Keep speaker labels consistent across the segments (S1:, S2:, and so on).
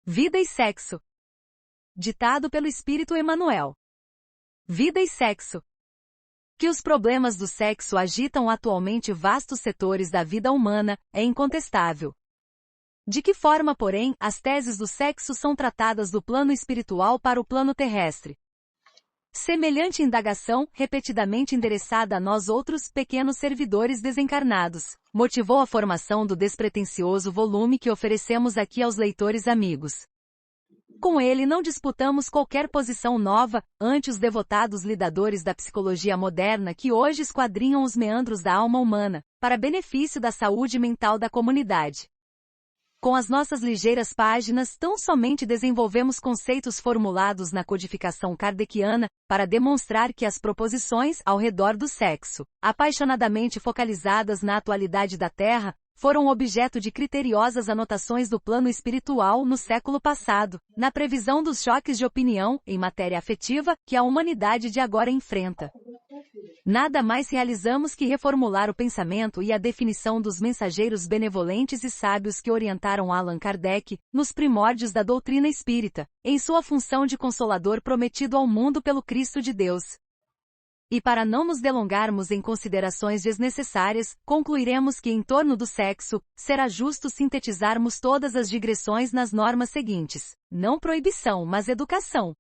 S1: Vida e sexo. Ditado pelo Espírito Emmanuel. Vida e sexo. Que os problemas do sexo agitam atualmente vastos setores da vida humana, é incontestável. De que forma, porém, as teses do sexo são tratadas do plano espiritual para o plano terrestre? Semelhante indagação, repetidamente endereçada a nós outros pequenos servidores desencarnados, motivou a formação do despretensioso volume que oferecemos aqui aos leitores amigos. Com ele não disputamos qualquer posição nova ante os devotados lidadores da psicologia moderna que hoje esquadrinham os meandros da alma humana, para benefício da saúde mental da comunidade. Com as nossas ligeiras páginas, tão somente desenvolvemos conceitos formulados na codificação kardeciana, para demonstrar que as proposições ao redor do sexo, apaixonadamente focalizadas na atualidade da Terra, foram objeto de criteriosas anotações do plano espiritual no século passado, na previsão dos choques de opinião, em matéria afetiva, que a humanidade de agora enfrenta. Nada mais realizamos que reformular o pensamento e a definição dos mensageiros benevolentes e sábios que orientaram Allan Kardec, nos primórdios da doutrina espírita, em sua função de consolador prometido ao mundo pelo Cristo de Deus. E para não nos delongarmos em considerações desnecessárias, concluiremos que em torno do sexo, será justo sintetizarmos todas as digressões nas normas seguintes: não proibição, mas educação.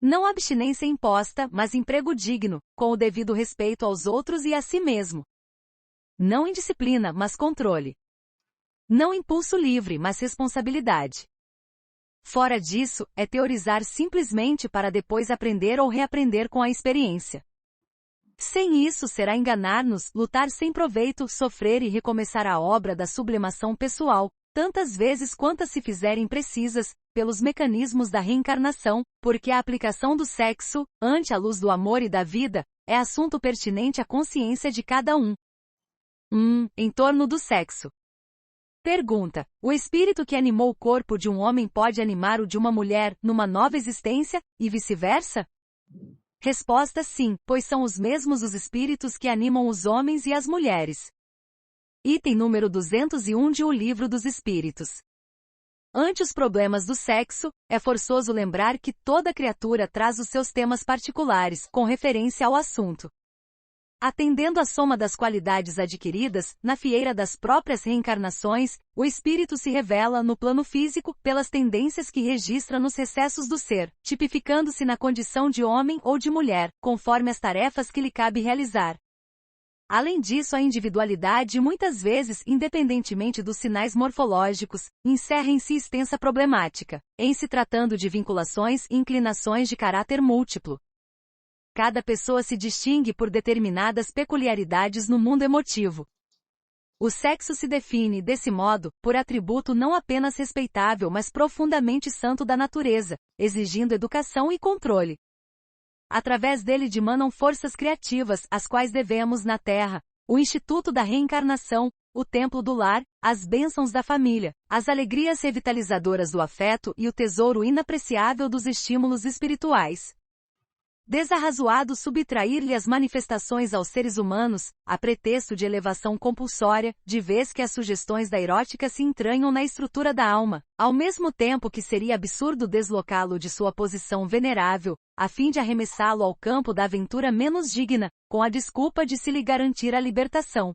S1: Não abstinência imposta, mas emprego digno, com o devido respeito aos outros e a si mesmo. Não indisciplina, mas controle. Não impulso livre, mas responsabilidade. Fora disso, é teorizar simplesmente para depois aprender ou reaprender com a experiência. Sem isso será enganar-nos, lutar sem proveito, sofrer e recomeçar a obra da sublimação pessoal, tantas vezes quantas se fizerem precisas, pelos mecanismos da reencarnação, porque a aplicação do sexo, ante a luz do amor e da vida, é assunto pertinente à consciência de cada um. Em torno do sexo. Pergunta: o espírito que animou o corpo de um homem pode animar o de uma mulher, numa nova existência, e vice-versa? Resposta: sim, pois são os mesmos os espíritos que animam os homens e as mulheres. Item número 201 de O Livro dos Espíritos. Ante os problemas do sexo, é forçoso lembrar que toda criatura traz os seus temas particulares, com referência ao assunto. Atendendo à soma das qualidades adquiridas, na fieira das próprias reencarnações, o espírito se revela no plano físico, pelas tendências que registra nos recessos do ser, tipificando-se na condição de homem ou de mulher, conforme as tarefas que lhe cabe realizar. Além disso, a individualidade, muitas vezes, independentemente dos sinais morfológicos, encerra em si extensa problemática, em se tratando de vinculações e inclinações de caráter múltiplo. Cada pessoa se distingue por determinadas peculiaridades no mundo emotivo. O sexo se define, desse modo, por atributo não apenas respeitável mas profundamente santo da natureza, exigindo educação e controle. Através dele dimanam forças criativas, as quais devemos na Terra: o Instituto da Reencarnação, o Templo do Lar, as bênçãos da família, as alegrias revitalizadoras do afeto e o tesouro inapreciável dos estímulos espirituais. Desarrazoado subtrair-lhe as manifestações aos seres humanos, a pretexto de elevação compulsória, de vez que as sugestões da erótica se entranham na estrutura da alma, ao mesmo tempo que seria absurdo deslocá-lo de sua posição venerável, a fim de arremessá-lo ao campo da aventura menos digna, com a desculpa de se lhe garantir a libertação.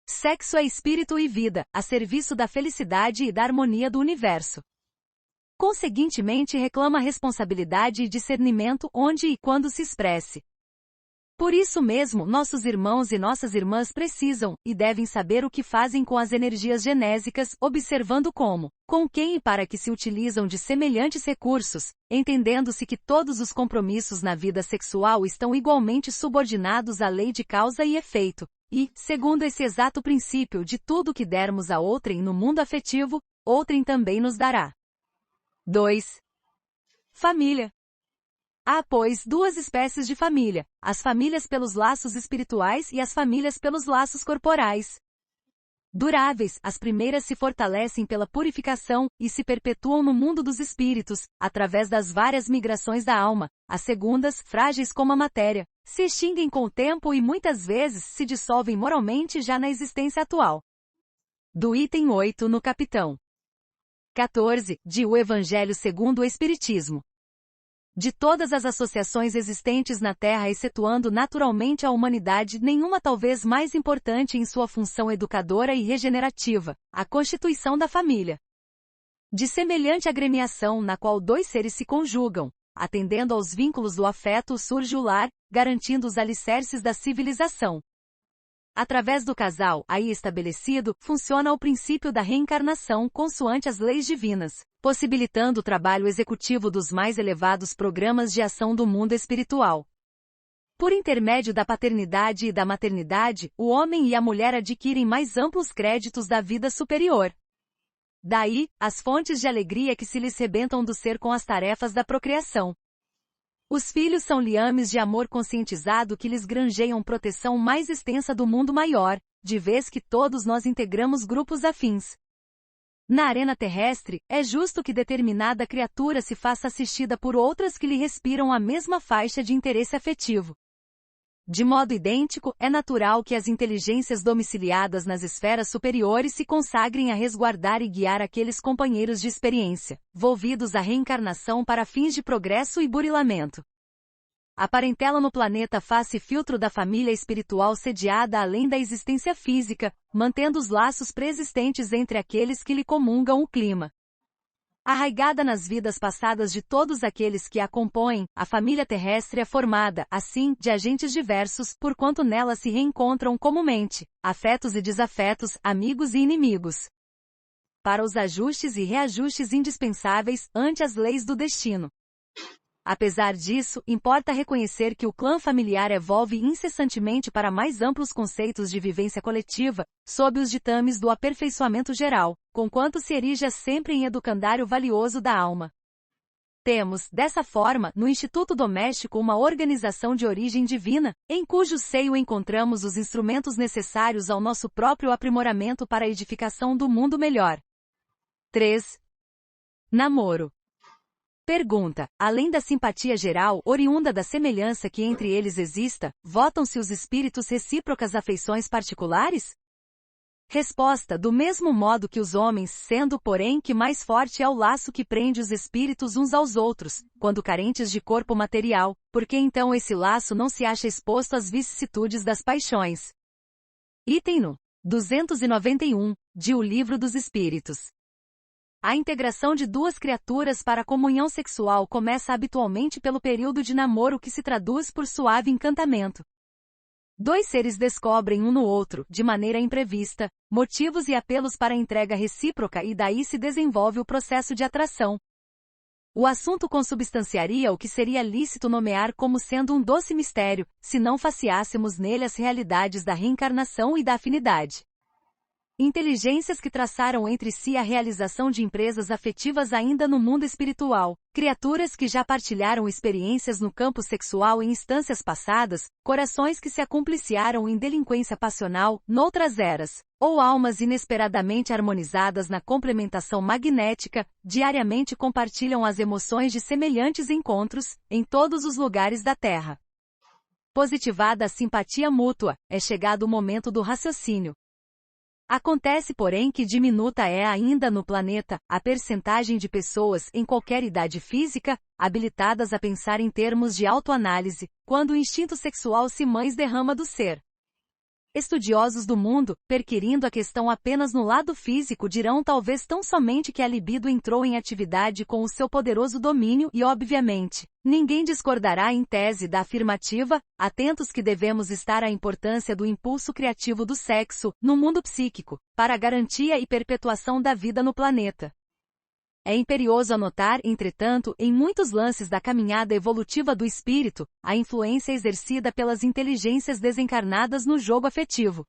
S1: Sexo é espírito e vida, a serviço da felicidade e da harmonia do universo. Conseguintemente reclama responsabilidade e discernimento onde e quando se expresse. Por isso mesmo, nossos irmãos e nossas irmãs precisam, e devem saber o que fazem com as energias genésicas, observando como, com quem e para que se utilizam de semelhantes recursos, entendendo-se que todos os compromissos na vida sexual estão igualmente subordinados à lei de causa e efeito, e, segundo esse exato princípio, de tudo que dermos a outrem no mundo afetivo, outrem também nos dará. 2. Família. Há, pois, duas espécies de família: as famílias pelos laços espirituais e as famílias pelos laços corporais. Duráveis, as primeiras se fortalecem pela purificação e se perpetuam no mundo dos espíritos, através das várias migrações da alma. As segundas, frágeis como a matéria, se extinguem com o tempo e muitas vezes se dissolvem moralmente já na existência atual. Do item 8 no capitão 14, de O Evangelho segundo o Espiritismo. De todas as associações existentes na Terra, excetuando naturalmente a humanidade, nenhuma talvez mais importante em sua função educadora e regenerativa, a constituição da família. De semelhante agremiação na qual dois seres se conjugam, atendendo aos vínculos do afeto, surge o lar, garantindo os alicerces da civilização. Através do casal, aí estabelecido, funciona o princípio da reencarnação consoante as leis divinas, possibilitando o trabalho executivo dos mais elevados programas de ação do mundo espiritual. Por intermédio da paternidade e da maternidade, o homem e a mulher adquirem mais amplos créditos da vida superior. Daí, as fontes de alegria que se lhes rebentam do ser com as tarefas da procriação. Os filhos são liames de amor conscientizado que lhes granjeiam proteção mais extensa do mundo maior, de vez que todos nós integramos grupos afins. Na arena terrestre, é justo que determinada criatura se faça assistida por outras que lhe respiram a mesma faixa de interesse afetivo. De modo idêntico, é natural que as inteligências domiciliadas nas esferas superiores se consagrem a resguardar e guiar aqueles companheiros de experiência, volvidos à reencarnação para fins de progresso e burilamento. A parentela no planeta faz-se filtro da família espiritual sediada além da existência física, mantendo os laços preexistentes entre aqueles que lhe comungam o clima. Arraigada nas vidas passadas de todos aqueles que a compõem, a família terrestre é formada, assim, de agentes diversos, porquanto nela se reencontram comumente afetos e desafetos, amigos e inimigos. Para os ajustes e reajustes indispensáveis ante as leis do destino. Apesar disso, importa reconhecer que o clã familiar evolve incessantemente para mais amplos conceitos de vivência coletiva, sob os ditames do aperfeiçoamento geral, conquanto se erija sempre em educandário valioso da alma. Temos, dessa forma, no Instituto Doméstico uma organização de origem divina, em cujo seio encontramos os instrumentos necessários ao nosso próprio aprimoramento para a edificação do mundo melhor. 3. Namoro. Pergunta: além da simpatia geral, oriunda da semelhança que entre eles exista, votam-se os espíritos recíprocas afeições particulares? Resposta: do mesmo modo que os homens, sendo, porém, que mais forte é o laço que prende os espíritos uns aos outros, quando carentes de corpo material, porque então esse laço não se acha exposto às vicissitudes das paixões. Item no 291, de O Livro dos Espíritos. A integração de duas criaturas para a comunhão sexual começa habitualmente pelo período de namoro que se traduz por suave encantamento. Dois seres descobrem um no outro, de maneira imprevista, motivos e apelos para a entrega recíproca e daí se desenvolve o processo de atração. O assunto consubstanciaria o que seria lícito nomear como sendo um doce mistério, se não faceássemos nele as realidades da reencarnação e da afinidade. Inteligências que traçaram entre si a realização de empresas afetivas ainda no mundo espiritual, criaturas que já partilharam experiências no campo sexual em instâncias passadas, corações que se acumpliciaram em delinquência passional, noutras eras, ou almas inesperadamente harmonizadas na complementação magnética, diariamente compartilham as emoções de semelhantes encontros, em todos os lugares da Terra. Positivada a simpatia mútua, é chegado o momento do raciocínio. Acontece, porém, que diminuta é ainda no planeta a percentagem de pessoas em qualquer idade física, habilitadas a pensar em termos de autoanálise, quando o instinto sexual se mães derrama do ser. Estudiosos do mundo, perquirindo a questão apenas no lado físico, dirão talvez tão somente que a libido entrou em atividade com o seu poderoso domínio e, obviamente, ninguém discordará em tese da afirmativa, atentos que devemos estar à importância do impulso criativo do sexo, no mundo psíquico, para a garantia e perpetuação da vida no planeta. É imperioso anotar, entretanto, em muitos lances da caminhada evolutiva do espírito, a influência exercida pelas inteligências desencarnadas no jogo afetivo.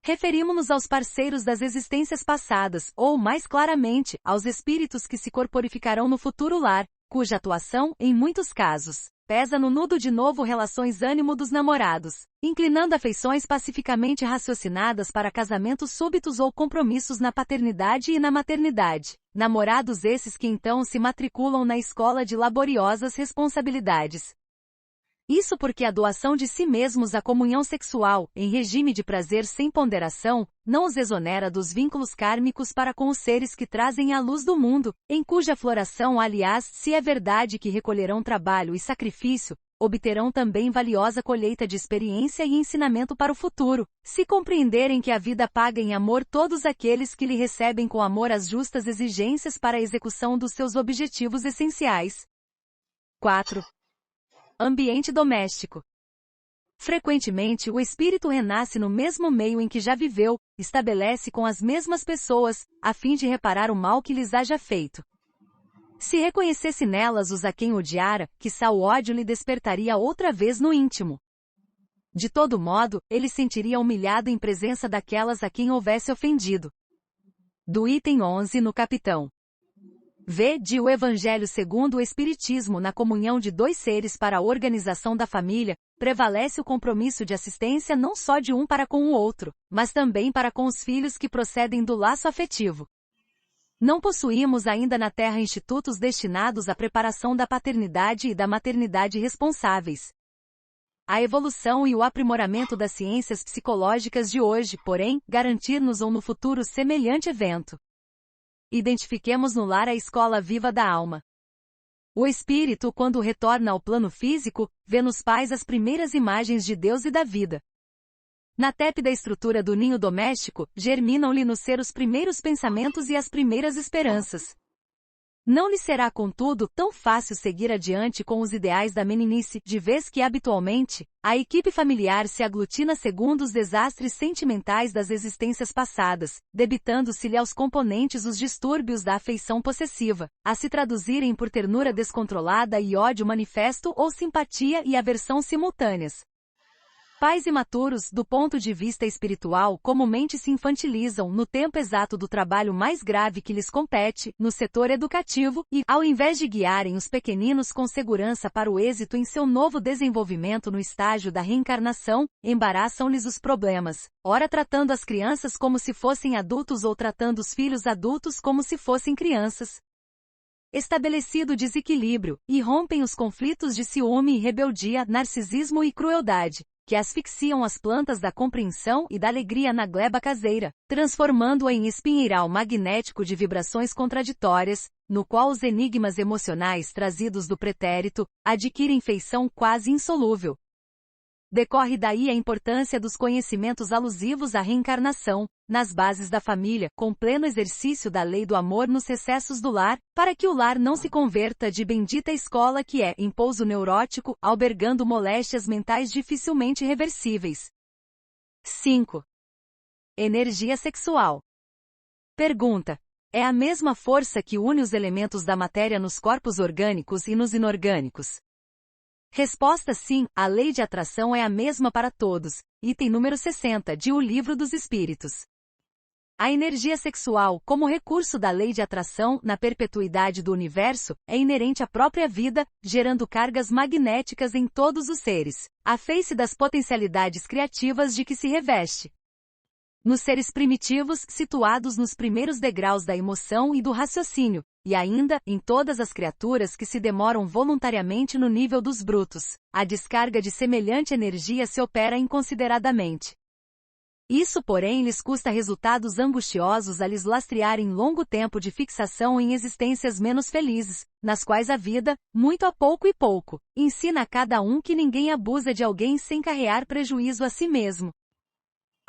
S1: Referimos-nos aos parceiros das existências passadas, ou, mais claramente, aos espíritos que se corporificarão no futuro lar, cuja atuação, em muitos casos, pesa no nudo de novo relações ânimo dos namorados, inclinando afeições pacificamente raciocinadas para casamentos súbitos ou compromissos na paternidade e na maternidade. Namorados esses que então se matriculam na escola de laboriosas responsabilidades. Isso porque a doação de si mesmos à comunhão sexual, em regime de prazer sem ponderação, não os exonera dos vínculos kármicos para com os seres que trazem a luz do mundo, em cuja floração, aliás, se é verdade que recolherão trabalho e sacrifício, obterão também valiosa colheita de experiência e ensinamento para o futuro, se compreenderem que a vida paga em amor todos aqueles que lhe recebem com amor as justas exigências para a execução dos seus objetivos essenciais. 4. Ambiente doméstico. Frequentemente o espírito renasce no mesmo meio em que já viveu, estabelece com as mesmas pessoas, a fim de reparar o mal que lhes haja feito. Se reconhecesse nelas os a quem odiara, quiçá o ódio lhe despertaria outra vez no íntimo. De todo modo, ele sentiria humilhado em presença daquelas a quem houvesse ofendido. Do item 11 no capitão. V. De o Evangelho segundo o Espiritismo na comunhão de dois seres para a organização da família, prevalece o compromisso de assistência não só de um para com o outro, mas também para com os filhos que procedem do laço afetivo. Não possuímos ainda na Terra institutos destinados à preparação da paternidade e da maternidade responsáveis. A evolução e o aprimoramento das ciências psicológicas de hoje, porém, garantir-nos-ão no futuro semelhante evento. Identifiquemos no lar a escola viva da alma. O espírito, quando retorna ao plano físico, vê nos pais as primeiras imagens de Deus e da vida. Na tépida estrutura do ninho doméstico, germinam-lhe no ser os primeiros pensamentos e as primeiras esperanças. Não lhe será, contudo, tão fácil seguir adiante com os ideais da meninice, de vez que, habitualmente, a equipe familiar se aglutina segundo os desastres sentimentais das existências passadas, debitando-se-lhe aos componentes os distúrbios da afeição possessiva, a se traduzirem por ternura descontrolada e ódio manifesto ou simpatia e aversão simultâneas. Pais imaturos, do ponto de vista espiritual, comumente se infantilizam no tempo exato do trabalho mais grave que lhes compete, no setor educativo, e, ao invés de guiarem os pequeninos com segurança para o êxito em seu novo desenvolvimento no estágio da reencarnação, embaraçam-lhes os problemas, ora tratando as crianças como se fossem adultos ou tratando os filhos adultos como se fossem crianças. Estabelecido o desequilíbrio, irrompem os conflitos de ciúme e rebeldia, narcisismo e crueldade, que asfixiam as plantas da compreensão e da alegria na gleba caseira, transformando-a em espinheiral magnético de vibrações contraditórias, no qual os enigmas emocionais trazidos do pretérito adquirem feição quase insolúvel. Decorre daí a importância dos conhecimentos alusivos à reencarnação, nas bases da família, com pleno exercício da lei do amor nos recessos do lar, para que o lar não se converta de bendita escola que é, em pouso neurótico, albergando moléstias mentais dificilmente reversíveis. 5. Energia sexual. Pergunta: é a mesma força que une os elementos da matéria nos corpos orgânicos e nos inorgânicos? Resposta: sim, a lei de atração é a mesma para todos. Item número 60 de O Livro dos Espíritos. A energia sexual, como recurso da lei de atração na perpetuidade do universo, é inerente à própria vida, gerando cargas magnéticas em todos os seres, à face das potencialidades criativas de que se reveste. Nos seres primitivos, situados nos primeiros degraus da emoção e do raciocínio, e ainda, em todas as criaturas que se demoram voluntariamente no nível dos brutos, a descarga de semelhante energia se opera inconsideradamente. Isso, porém, lhes custa resultados angustiosos a lhes lastrearem longo tempo de fixação em existências menos felizes, nas quais a vida, muito a pouco e pouco, ensina a cada um que ninguém abusa de alguém sem carrear prejuízo a si mesmo.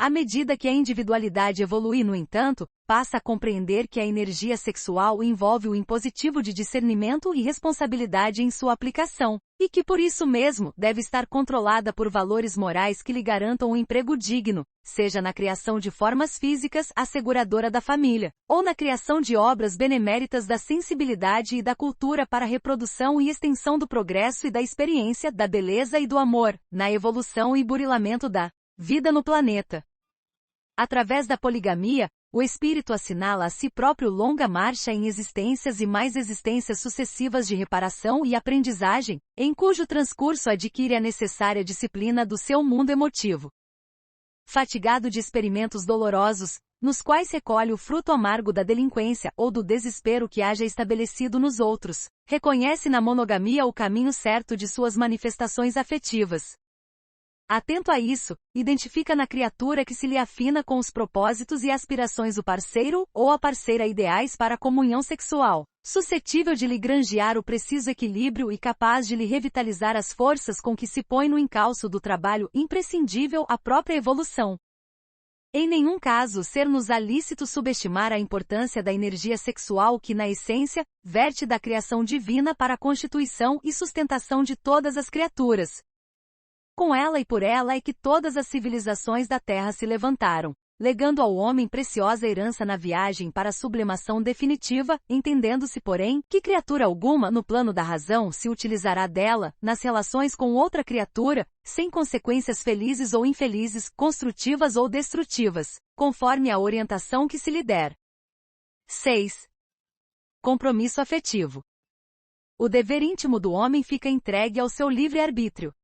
S1: À medida que a individualidade evolui, no entanto, passa a compreender que a energia sexual envolve o impositivo de discernimento e responsabilidade em sua aplicação, e que por isso mesmo deve estar controlada por valores morais que lhe garantam um emprego digno, seja na criação de formas físicas asseguradora da família, ou na criação de obras beneméritas da sensibilidade e da cultura para a reprodução e extensão do progresso e da experiência, da beleza e do amor, na evolução e burilamento da vida no planeta. Através da poligamia, o espírito assinala a si próprio longa marcha em existências e mais existências sucessivas de reparação e aprendizagem, em cujo transcurso adquire a necessária disciplina do seu mundo emotivo. Fatigado de experimentos dolorosos, nos quais recolhe o fruto amargo da delinquência ou do desespero que haja estabelecido nos outros, reconhece na monogamia o caminho certo de suas manifestações afetivas. Atento a isso, identifica na criatura que se lhe afina com os propósitos e aspirações do parceiro ou a parceira ideais para a comunhão sexual, suscetível de lhe granjear o preciso equilíbrio e capaz de lhe revitalizar as forças com que se põe no encalço do trabalho imprescindível à própria evolução. Em nenhum caso ser-nos-á lícito subestimar a importância da energia sexual que, na essência, verte da criação divina para a constituição e sustentação de todas as criaturas. Com ela e por ela é que todas as civilizações da Terra se levantaram, legando ao homem preciosa herança na viagem para a sublimação definitiva, entendendo-se, porém, que criatura alguma no plano da razão se utilizará dela, nas relações com outra criatura, sem consequências felizes ou infelizes, construtivas ou destrutivas, conforme a orientação que se lhe der. 6. Compromisso afetivo. O dever íntimo do homem fica entregue ao seu livre-arbítrio.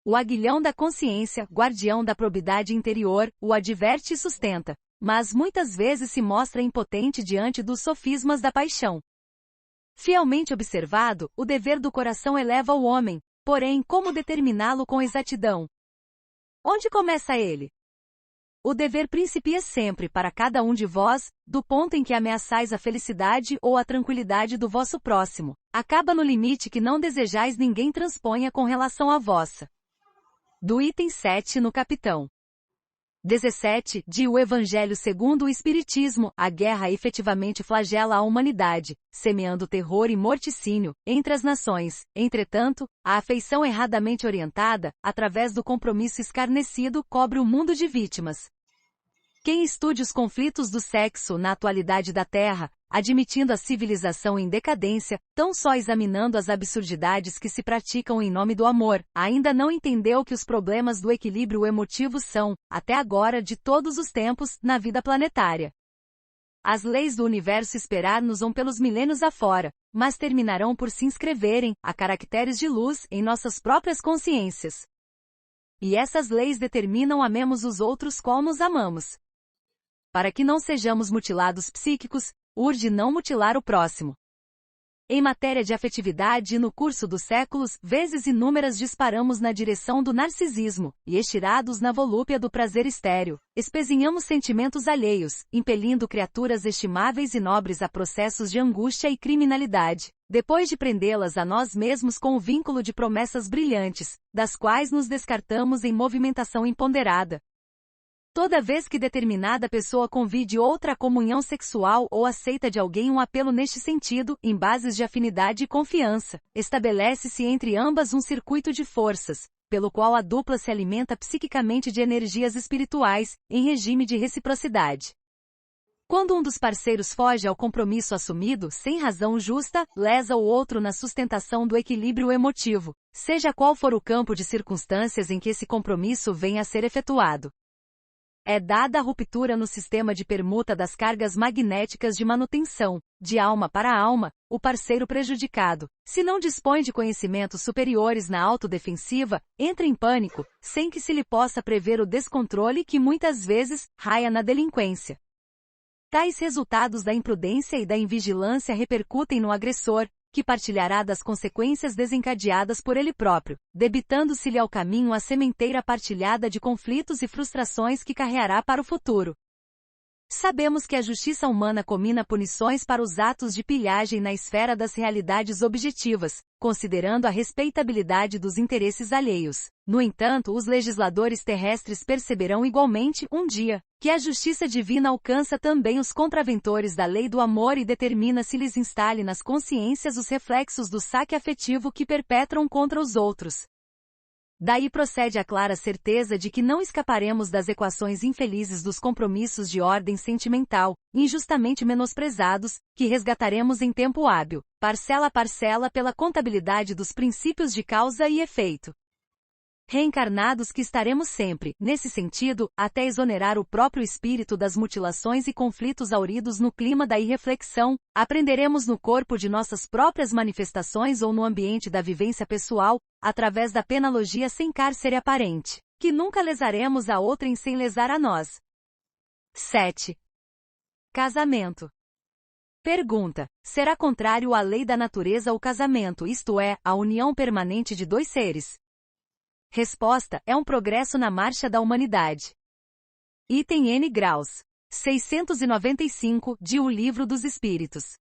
S1: O aguilhão da consciência, guardião da probidade interior, o adverte e sustenta, mas muitas vezes se mostra impotente diante dos sofismas da paixão. Fielmente observado, o dever do coração eleva o homem, porém, como determiná-lo com exatidão? Onde começa ele? O dever principia sempre para cada um de vós, do ponto em que ameaçais a felicidade ou a tranquilidade do vosso próximo. Acaba no limite que não desejais ninguém transponha com relação à vossa. Do item 7 no capitão 17, de O Evangelho segundo o Espiritismo, a guerra efetivamente flagela a humanidade, semeando terror e morticínio entre as nações. Entretanto, a afeição erradamente orientada, através do compromisso escarnecido, cobre o mundo de vítimas. Quem estude os conflitos do sexo na atualidade da Terra, admitindo a civilização em decadência, tão só examinando as absurdidades que se praticam em nome do amor, ainda não entendeu que os problemas do equilíbrio emotivo são, até agora de todos os tempos, na vida planetária. As leis do universo esperar-nos-ão pelos milênios afora, mas terminarão por se inscreverem, a caracteres de luz, em nossas próprias consciências. E essas leis determinam amemos os outros qual nos amamos. Para que não sejamos mutilados psíquicos, urge não mutilar o próximo. Em matéria de afetividade e no curso dos séculos, vezes inúmeras disparamos na direção do narcisismo, e estirados na volúpia do prazer estéril, espezinhamos sentimentos alheios, impelindo criaturas estimáveis e nobres a processos de angústia e criminalidade, depois de prendê-las a nós mesmos com o vínculo de promessas brilhantes, das quais nos descartamos em movimentação imponderada. Toda vez que determinada pessoa convide outra à comunhão sexual ou aceita de alguém um apelo neste sentido, em bases de afinidade e confiança, estabelece-se entre ambas um circuito de forças, pelo qual a dupla se alimenta psiquicamente de energias espirituais, em regime de reciprocidade. Quando um dos parceiros foge ao compromisso assumido, sem razão justa, lesa o outro na sustentação do equilíbrio emotivo, seja qual for o campo de circunstâncias em que esse compromisso venha a ser efetuado. É dada a ruptura no sistema de permuta das cargas magnéticas de manutenção, de alma para alma, o parceiro prejudicado, se não dispõe de conhecimentos superiores na autodefensiva, entra em pânico, sem que se lhe possa prever o descontrole que muitas vezes raia na delinquência. Tais resultados da imprudência e da invigilância repercutem no agressor, que partilhará das consequências desencadeadas por ele próprio, debitando-se-lhe ao caminho a sementeira partilhada de conflitos e frustrações que carreará para o futuro. Sabemos que a justiça humana comina punições para os atos de pilhagem na esfera das realidades objetivas, considerando a respeitabilidade dos interesses alheios. No entanto, os legisladores terrestres perceberão igualmente, um dia, que a justiça divina alcança também os contraventores da lei do amor e determina se lhes instale nas consciências os reflexos do saque afetivo que perpetram contra os outros. Daí procede a clara certeza de que não escaparemos das equações infelizes dos compromissos de ordem sentimental, injustamente menosprezados, que resgataremos em tempo hábil, parcela a parcela pela contabilidade dos princípios de causa e efeito. Reencarnados que estaremos sempre, nesse sentido, até exonerar o próprio espírito das mutilações e conflitos auridos no clima da irreflexão, aprenderemos no corpo de nossas próprias manifestações ou no ambiente da vivência pessoal, através da penalogia sem cárcere aparente, que nunca lesaremos a outrem sem lesar a nós. 7. Casamento. Pergunta: será contrário à lei da natureza o casamento, isto é, a união permanente de dois seres? Resposta: é um progresso na marcha da humanidade. Item N graus. 695, de O Livro dos Espíritos.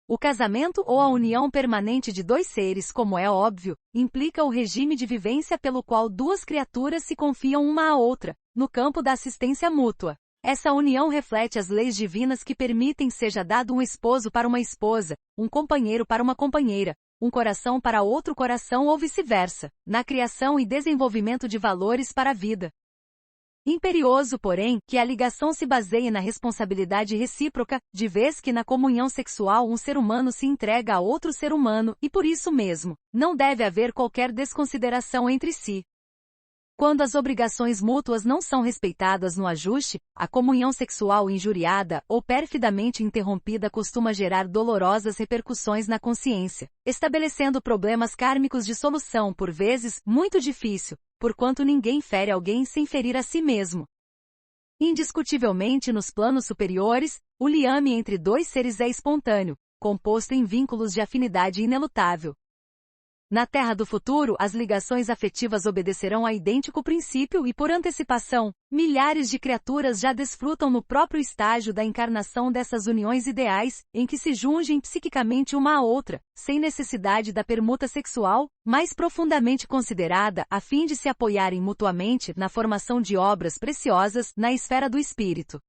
S1: O casamento ou a união permanente de dois seres, como é óbvio, implica o regime de vivência pelo qual duas criaturas se confiam uma à outra, no campo da assistência mútua. Essa união reflete as leis divinas que permitem seja dado um esposo para uma esposa, um companheiro para uma companheira, um coração para outro coração ou vice-versa, na criação e desenvolvimento de valores para a vida. Imperioso, porém, que a ligação se baseie na responsabilidade recíproca, de vez que na comunhão sexual um ser humano se entrega a outro ser humano, e por isso mesmo, não deve haver qualquer desconsideração entre si. Quando as obrigações mútuas não são respeitadas no ajuste, a comunhão sexual injuriada ou perfidamente interrompida costuma gerar dolorosas repercussões na consciência, estabelecendo problemas kármicos de solução por vezes muito difícil, porquanto ninguém fere alguém sem ferir a si mesmo. Indiscutivelmente nos planos superiores, o liame entre dois seres é espontâneo, composto em vínculos de afinidade inelutável. Na Terra do futuro, as ligações afetivas obedecerão a idêntico princípio e, por antecipação, milhares de criaturas já desfrutam no próprio estágio da encarnação dessas uniões ideais, em que se jungem psiquicamente uma à outra, sem necessidade da permuta sexual, mais profundamente considerada a fim de se apoiarem mutuamente na formação de obras preciosas na esfera do espírito.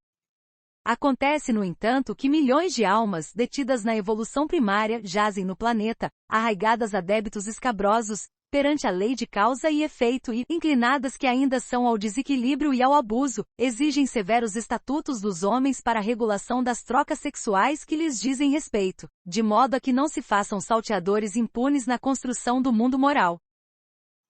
S1: Acontece, no entanto, que milhões de almas, detidas na evolução primária, jazem no planeta, arraigadas a débitos escabrosos, perante a lei de causa e efeito e, inclinadas que ainda são ao desequilíbrio e ao abuso, exigem severos estatutos dos homens para a regulação das trocas sexuais que lhes dizem respeito, de modo a que não se façam salteadores impunes na construção do mundo moral.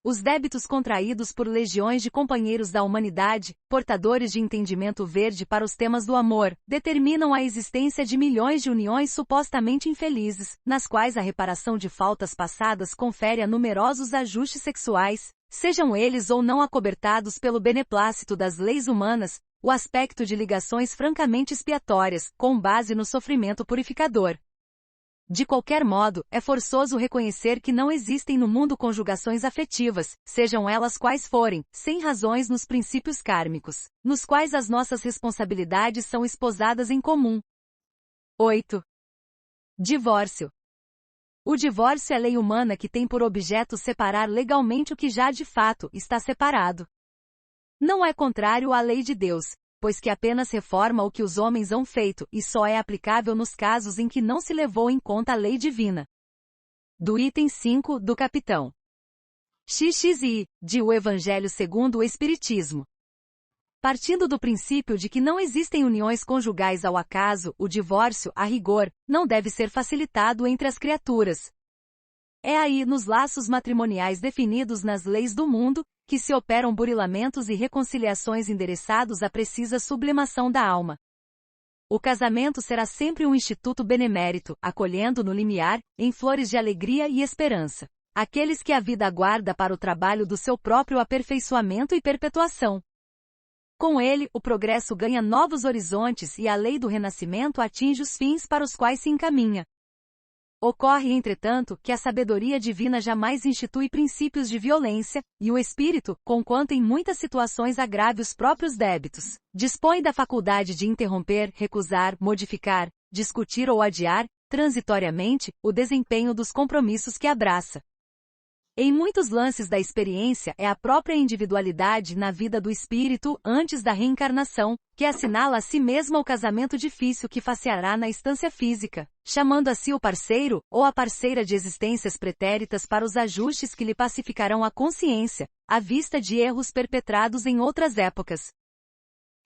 S1: Os débitos contraídos por legiões de companheiros da humanidade, portadores de entendimento verde para os temas do amor, determinam a existência de milhões de uniões supostamente infelizes, nas quais a reparação de faltas passadas confere a numerosos ajustes sexuais, sejam eles ou não acobertados pelo beneplácito das leis humanas, o aspecto de ligações francamente expiatórias, com base no sofrimento purificador. De qualquer modo, é forçoso reconhecer que não existem no mundo conjugações afetivas, sejam elas quais forem, sem razões nos princípios kármicos, nos quais as nossas responsabilidades são esposadas em comum. 8. Divórcio. O divórcio é lei humana que tem por objeto separar legalmente o que já de fato está separado. Não é contrário à lei de Deus, pois que apenas reforma o que os homens hão feito e só é aplicável nos casos em que não se levou em conta a lei divina. Do item 5 do capitão XXI, de O Evangelho segundo o Espiritismo. Partindo do princípio de que não existem uniões conjugais ao acaso, o divórcio, a rigor, não deve ser facilitado entre as criaturas. É aí, nos laços matrimoniais definidos nas leis do mundo, que se operam burilamentos e reconciliações endereçados à precisa sublimação da alma. O casamento será sempre um instituto benemérito, acolhendo no limiar, em flores de alegria e esperança, aqueles que a vida aguarda para o trabalho do seu próprio aperfeiçoamento e perpetuação. Com ele, o progresso ganha novos horizontes e a lei do renascimento atinge os fins para os quais se encaminha. Ocorre, entretanto, que a sabedoria divina jamais institui princípios de violência, e o espírito, conquanto em muitas situações agrave os próprios débitos, dispõe da faculdade de interromper, recusar, modificar, discutir ou adiar, transitoriamente, o desempenho dos compromissos que abraça. Em muitos lances da experiência é a própria individualidade na vida do espírito, antes da reencarnação, que assinala a si mesma o casamento difícil que faceará na instância física, chamando a si o parceiro, ou a parceira de existências pretéritas para os ajustes que lhe pacificarão a consciência, à vista de erros perpetrados em outras épocas.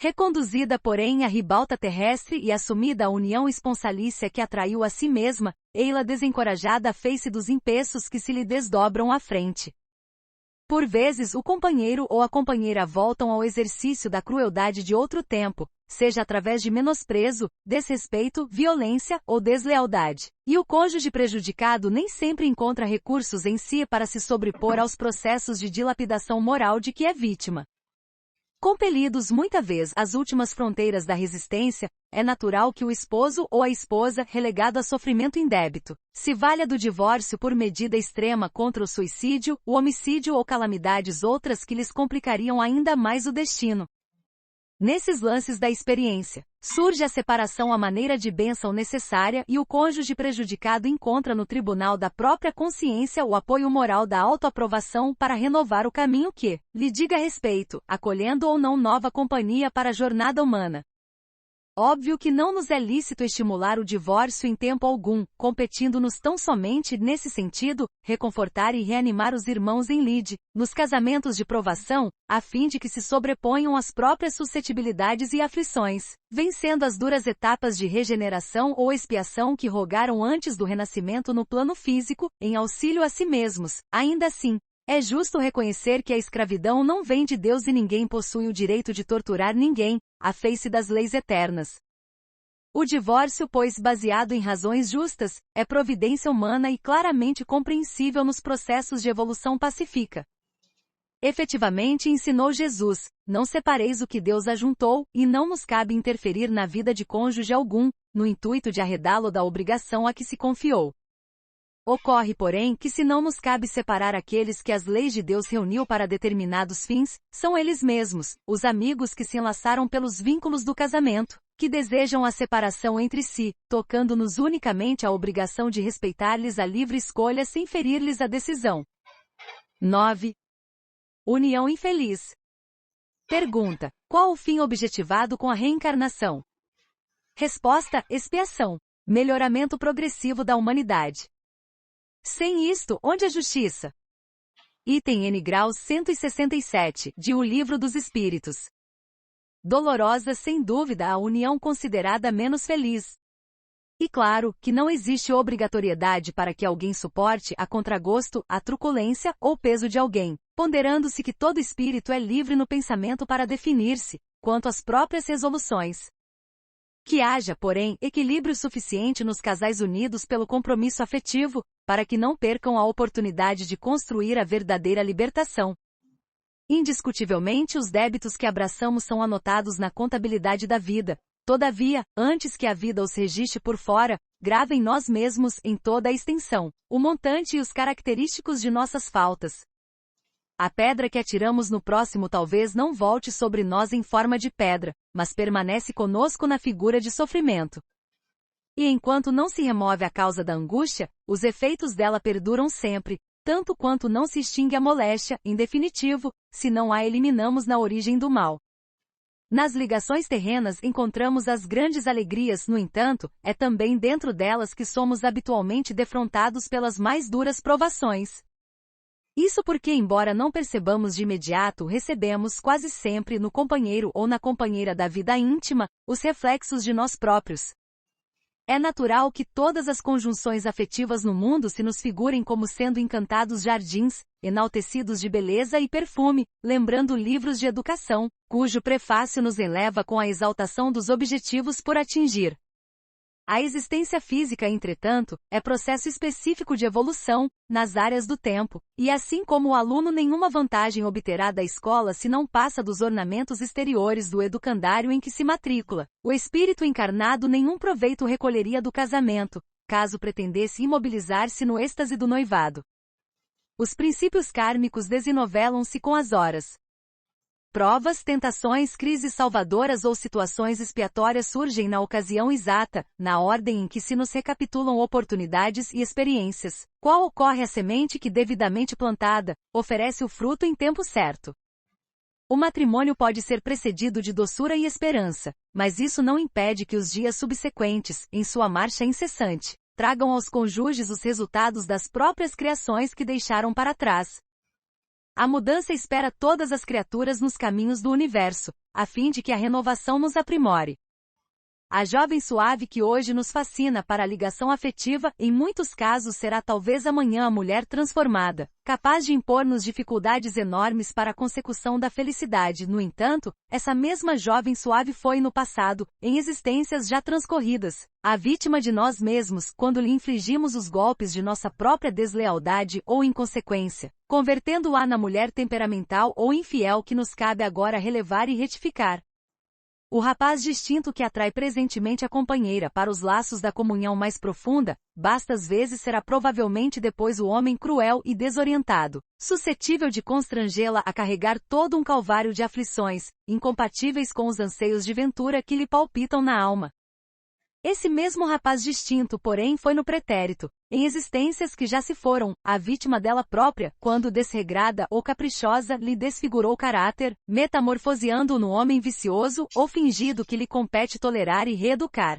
S1: Reconduzida, porém, à ribalta terrestre e assumida a união esponsalícia que atraiu a si mesma, ei-la desencorajada à face dos empeços que se lhe desdobram à frente. Por vezes o companheiro ou a companheira voltam ao exercício da crueldade de outro tempo, seja através de menosprezo, desrespeito, violência ou deslealdade, e o cônjuge prejudicado nem sempre encontra recursos em si para se sobrepor aos processos de dilapidação moral de que é vítima. Compelidos muita vez às últimas fronteiras da resistência, é natural que o esposo ou a esposa, relegado a sofrimento indébito, se valha do divórcio por medida extrema contra o suicídio, o homicídio ou calamidades outras que lhes complicariam ainda mais o destino. Nesses lances da experiência, surge a separação à maneira de bênção necessária e o cônjuge prejudicado encontra no tribunal da própria consciência o apoio moral da autoaprovação para renovar o caminho que lhe diga respeito, acolhendo ou não nova companhia para a jornada humana. Óbvio que não nos é lícito estimular o divórcio em tempo algum, competindo-nos tão somente nesse sentido, reconfortar e reanimar os irmãos em lide, nos casamentos de provação, a fim de que se sobreponham às próprias suscetibilidades e aflições, vencendo as duras etapas de regeneração ou expiação que rogaram antes do renascimento no plano físico, em auxílio a si mesmos. Ainda assim, é justo reconhecer que a escravidão não vem de Deus e ninguém possui o direito de torturar ninguém, à face das leis eternas. O divórcio, pois baseado em razões justas, é providência humana e claramente compreensível nos processos de evolução pacífica. Efetivamente ensinou Jesus, não separeis o que Deus ajuntou, e não nos cabe interferir na vida de cônjuge algum, no intuito de arredá-lo da obrigação a que se confiou. Ocorre, porém, que se não nos cabe separar aqueles que as leis de Deus reuniu para determinados fins, são eles mesmos, os amigos que se enlaçaram pelos vínculos do casamento, que desejam a separação entre si, tocando-nos unicamente a obrigação de respeitar-lhes a livre escolha sem ferir-lhes a decisão. 9. União infeliz. Pergunta: qual o fim objetivado com a reencarnação? Resposta: expiação. Melhoramento progressivo da humanidade. Sem isto, onde a justiça? Item N graus 167, de O Livro dos Espíritos. Dolorosa sem dúvida a união considerada menos feliz. E claro, que não existe obrigatoriedade para que alguém suporte a contragosto, a truculência ou peso de alguém, ponderando-se que todo espírito é livre no pensamento para definir-se, quanto às próprias resoluções. Que haja, porém, equilíbrio suficiente nos casais unidos pelo compromisso afetivo, para que não percam a oportunidade de construir a verdadeira libertação. Indiscutivelmente os débitos que abraçamos são anotados na contabilidade da vida. Todavia, antes que a vida os registre por fora, gravem nós mesmos, em toda a extensão, o montante e os característicos de nossas faltas. A pedra que atiramos no próximo talvez não volte sobre nós em forma de pedra, mas permanece conosco na figura de sofrimento. E enquanto não se remove a causa da angústia, os efeitos dela perduram sempre, tanto quanto não se extingue a moléstia, em definitivo, se não a eliminamos na origem do mal. Nas ligações terrenas encontramos as grandes alegrias, no entanto, é também dentro delas que somos habitualmente defrontados pelas mais duras provações. Isso porque, embora não percebamos de imediato, recebemos quase sempre no companheiro ou na companheira da vida íntima, os reflexos de nós próprios. É natural que todas as conjunções afetivas no mundo se nos figurem como sendo encantados jardins, enaltecidos de beleza e perfume, lembrando livros de educação, cujo prefácio nos eleva com a exaltação dos objetivos por atingir. A existência física, entretanto, é processo específico de evolução, nas áreas do tempo, e assim como o aluno nenhuma vantagem obterá da escola se não passa dos ornamentos exteriores do educandário em que se matricula, o espírito encarnado nenhum proveito recolheria do casamento, caso pretendesse imobilizar-se no êxtase do noivado. Os princípios kármicos desinovelam-se com as horas. Provas, tentações, crises salvadoras ou situações expiatórias surgem na ocasião exata, na ordem em que se nos recapitulam oportunidades e experiências. Qual ocorre a semente que, devidamente plantada, oferece o fruto em tempo certo? O matrimônio pode ser precedido de doçura e esperança, mas isso não impede que os dias subsequentes, em sua marcha incessante, tragam aos cônjuges os resultados das próprias criações que deixaram para trás. A mudança espera todas as criaturas nos caminhos do universo, a fim de que a renovação nos aprimore. A jovem suave que hoje nos fascina para a ligação afetiva, em muitos casos será talvez amanhã a mulher transformada, capaz de impor-nos dificuldades enormes para a consecução da felicidade. No entanto, essa mesma jovem suave foi no passado, em existências já transcorridas, a vítima de nós mesmos quando lhe infligimos os golpes de nossa própria deslealdade ou inconsequência, convertendo-a na mulher temperamental ou infiel que nos cabe agora relevar e retificar. O rapaz distinto que atrai presentemente a companheira para os laços da comunhão mais profunda, bastas vezes será provavelmente depois o homem cruel e desorientado, suscetível de constrangê-la a carregar todo um calvário de aflições, incompatíveis com os anseios de ventura que lhe palpitam na alma. Esse mesmo rapaz distinto, porém, foi no pretérito, em existências que já se foram, a vítima dela própria, quando desregrada ou caprichosa lhe desfigurou o caráter, metamorfoseando-o no homem vicioso ou fingido que lhe compete tolerar e reeducar.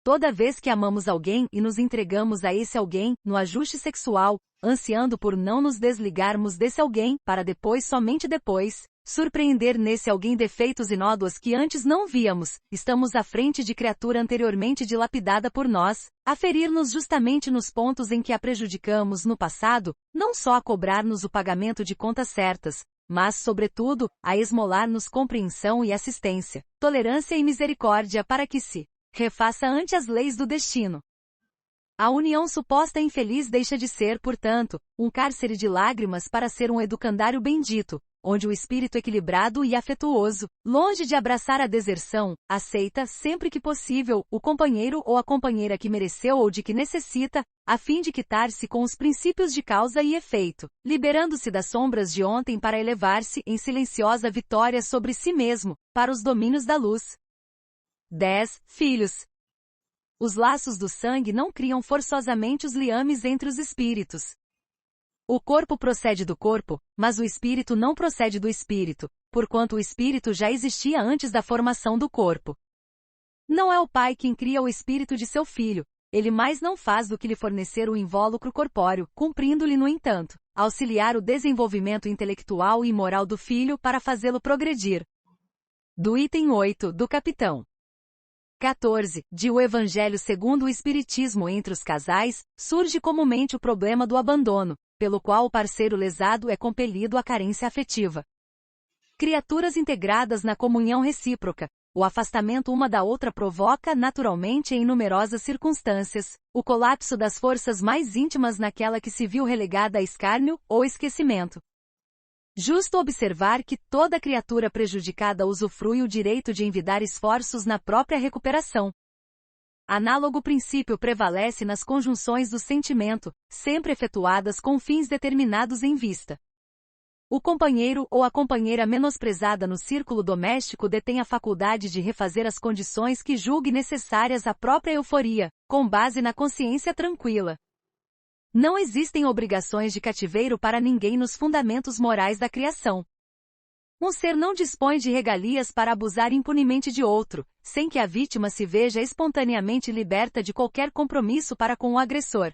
S1: Toda vez que amamos alguém e nos entregamos a esse alguém, no ajuste sexual, ansiando por não nos desligarmos desse alguém, para depois, somente depois, surpreender nesse alguém defeitos e nódoas que antes não víamos, estamos à frente de criatura anteriormente dilapidada por nós, a ferir-nos justamente nos pontos em que a prejudicamos no passado, não só a cobrar-nos o pagamento de contas certas, mas, sobretudo, a esmolar-nos compreensão e assistência, tolerância e misericórdia para que se refaça ante as leis do destino. A união suposta infeliz deixa de ser, portanto, um cárcere de lágrimas para ser um educandário bendito, onde o espírito equilibrado e afetuoso, longe de abraçar a deserção, aceita, sempre que possível, o companheiro ou a companheira que mereceu ou de que necessita, a fim de quitar-se com os princípios de causa e efeito, liberando-se das sombras de ontem para elevar-se em silenciosa vitória sobre si mesmo, para os domínios da luz. 10. Filhos. Os laços do sangue não criam forçosamente os liames entre os espíritos. O corpo procede do corpo, mas o espírito não procede do espírito, porquanto o espírito já existia antes da formação do corpo. Não é o pai quem cria o espírito de seu filho, ele mais não faz do que lhe fornecer o invólucro corpóreo, cumprindo-lhe, no entanto, auxiliar o desenvolvimento intelectual e moral do filho para fazê-lo progredir. Do item 8, do capitão 14, de O Evangelho segundo o Espiritismo entre os casais, surge comumente o problema do abandono, pelo qual o parceiro lesado é compelido à carência afetiva. Criaturas integradas na comunhão recíproca, o afastamento uma da outra provoca, naturalmente em numerosas circunstâncias, o colapso das forças mais íntimas naquela que se viu relegada a escárnio ou esquecimento. Justo observar que toda criatura prejudicada usufrui o direito de envidar esforços na própria recuperação. Análogo princípio prevalece nas conjunções do sentimento, sempre efetuadas com fins determinados em vista. O companheiro ou a companheira menosprezada no círculo doméstico detém a faculdade de refazer as condições que julgue necessárias à própria euforia, com base na consciência tranquila. Não existem obrigações de cativeiro para ninguém nos fundamentos morais da criação. Um ser não dispõe de regalias para abusar impunemente de outro, sem que a vítima se veja espontaneamente liberta de qualquer compromisso para com o agressor.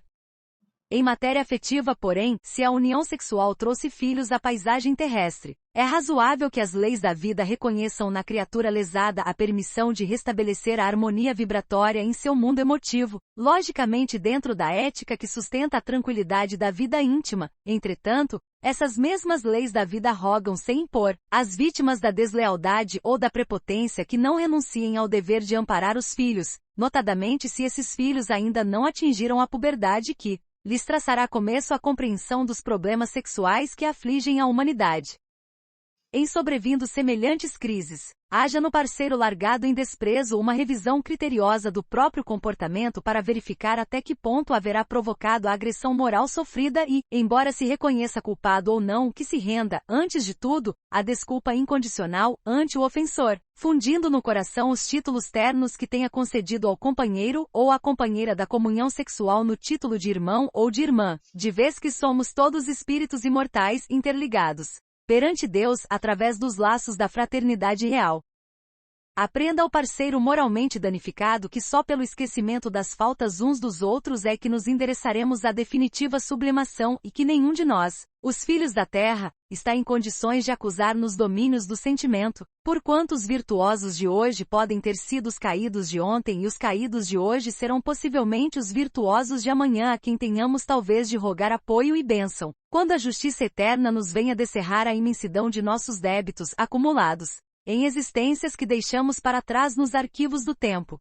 S1: Em matéria afetiva, porém, se a união sexual trouxe filhos à paisagem terrestre, é razoável que as leis da vida reconheçam na criatura lesada a permissão de restabelecer a harmonia vibratória em seu mundo emotivo, logicamente dentro da ética que sustenta a tranquilidade da vida íntima. Entretanto, essas mesmas leis da vida rogam sem impor, às vítimas da deslealdade ou da prepotência que não renunciem ao dever de amparar os filhos, notadamente se esses filhos ainda não atingiram a puberdade que lhes traçará começo a compreensão dos problemas sexuais que afligem a humanidade. Em sobrevindo semelhantes crises, haja no parceiro largado em desprezo uma revisão criteriosa do próprio comportamento para verificar até que ponto haverá provocado a agressão moral sofrida e, embora se reconheça culpado ou não, que se renda, antes de tudo, à desculpa incondicional ante o ofensor, fundindo no coração os títulos ternos que tenha concedido ao companheiro ou à companheira da comunhão sexual no título de irmão ou de irmã, de vez que somos todos espíritos imortais interligados perante Deus através dos laços da fraternidade real. Aprenda ao parceiro moralmente danificado que só pelo esquecimento das faltas uns dos outros é que nos endereçaremos à definitiva sublimação e que nenhum de nós, os filhos da terra, está em condições de acusar nos domínios do sentimento, porquanto os virtuosos de hoje podem ter sido os caídos de ontem e os caídos de hoje serão possivelmente os virtuosos de amanhã a quem tenhamos talvez de rogar apoio e bênção, quando a justiça eterna nos venha descerrar a imensidão de nossos débitos acumulados em existências que deixamos para trás nos arquivos do tempo.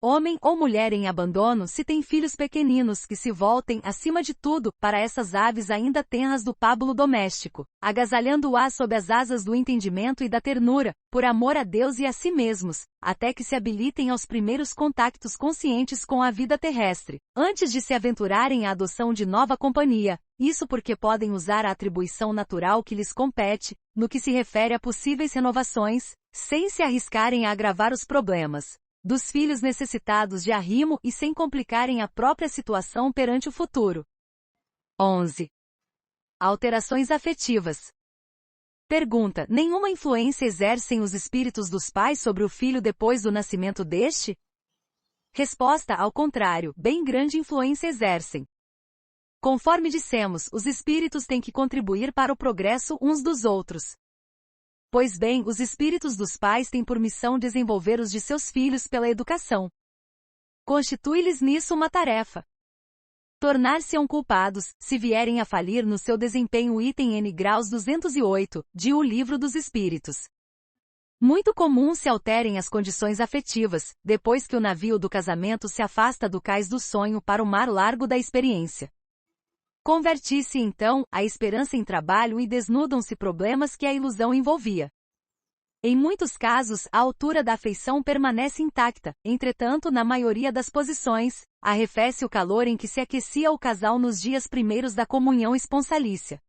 S1: Homem ou mulher em abandono se tem filhos pequeninos que se voltem, acima de tudo, para essas aves ainda tenras do pábulo doméstico, agasalhando-as sob as asas do entendimento e da ternura, por amor a Deus e a si mesmos, até que se habilitem aos primeiros contactos conscientes com a vida terrestre, antes de se aventurarem à adoção de nova companhia, isso porque podem usar a atribuição natural que lhes compete, no que se refere a possíveis renovações, sem se arriscarem a agravar os problemas dos filhos necessitados de arrimo e sem complicarem a própria situação perante o futuro. 11. Alterações afetivas. Pergunta: nenhuma influência exercem os espíritos dos pais sobre o filho depois do nascimento deste? Resposta: ao contrário, bem grande influência exercem. Conforme dissemos, os espíritos têm que contribuir para o progresso uns dos outros. Pois bem, os espíritos dos pais têm por missão desenvolver os de seus filhos pela educação. Constitui-lhes nisso uma tarefa. Tornar-se-ão culpados, se vierem a falir no seu desempenho. Item N graus 208, de O Livro dos Espíritos. Muito comum se alterem as condições afetivas, depois que o navio do casamento se afasta do cais do sonho para o mar largo da experiência. Converte-se então a esperança em trabalho e desnudam-se problemas que a ilusão envolvia. Em muitos casos, a altura da afeição permanece intacta, entretanto, na maioria das posições, arrefece o calor em que se aquecia o casal nos dias primeiros da comunhão esponsalícia.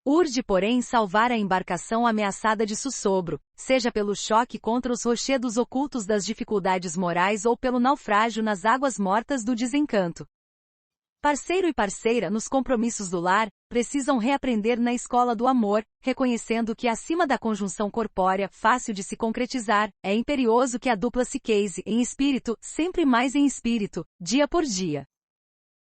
S1: Urge, porém, salvar a embarcação ameaçada de sussobro, seja pelo choque contra os rochedos ocultos das dificuldades morais ou pelo naufrágio nas águas mortas do desencanto. Parceiro e parceira nos compromissos do lar, precisam reaprender na escola do amor, reconhecendo que acima da conjunção corpórea, fácil de se concretizar, é imperioso que a dupla se case em espírito, sempre mais em espírito, dia por dia.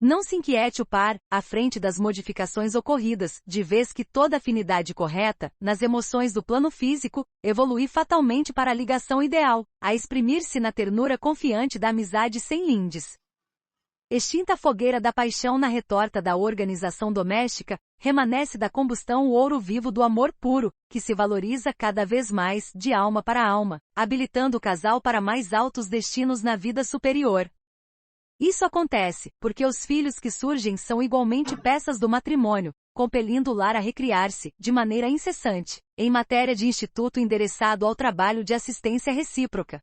S1: Não se inquiete o par, à frente das modificações ocorridas, de vez que toda afinidade correta, nas emoções do plano físico, evolui fatalmente para a ligação ideal, a exprimir-se na ternura confiante da amizade sem lindes. Extinta a fogueira da paixão na retorta da organização doméstica, remanesce da combustão o ouro vivo do amor puro, que se valoriza cada vez mais, de alma para alma, habilitando o casal para mais altos destinos na vida superior. Isso acontece, porque os filhos que surgem são igualmente peças do matrimônio, compelindo o lar a recriar-se, de maneira incessante, em matéria de instituto endereçado ao trabalho de assistência recíproca.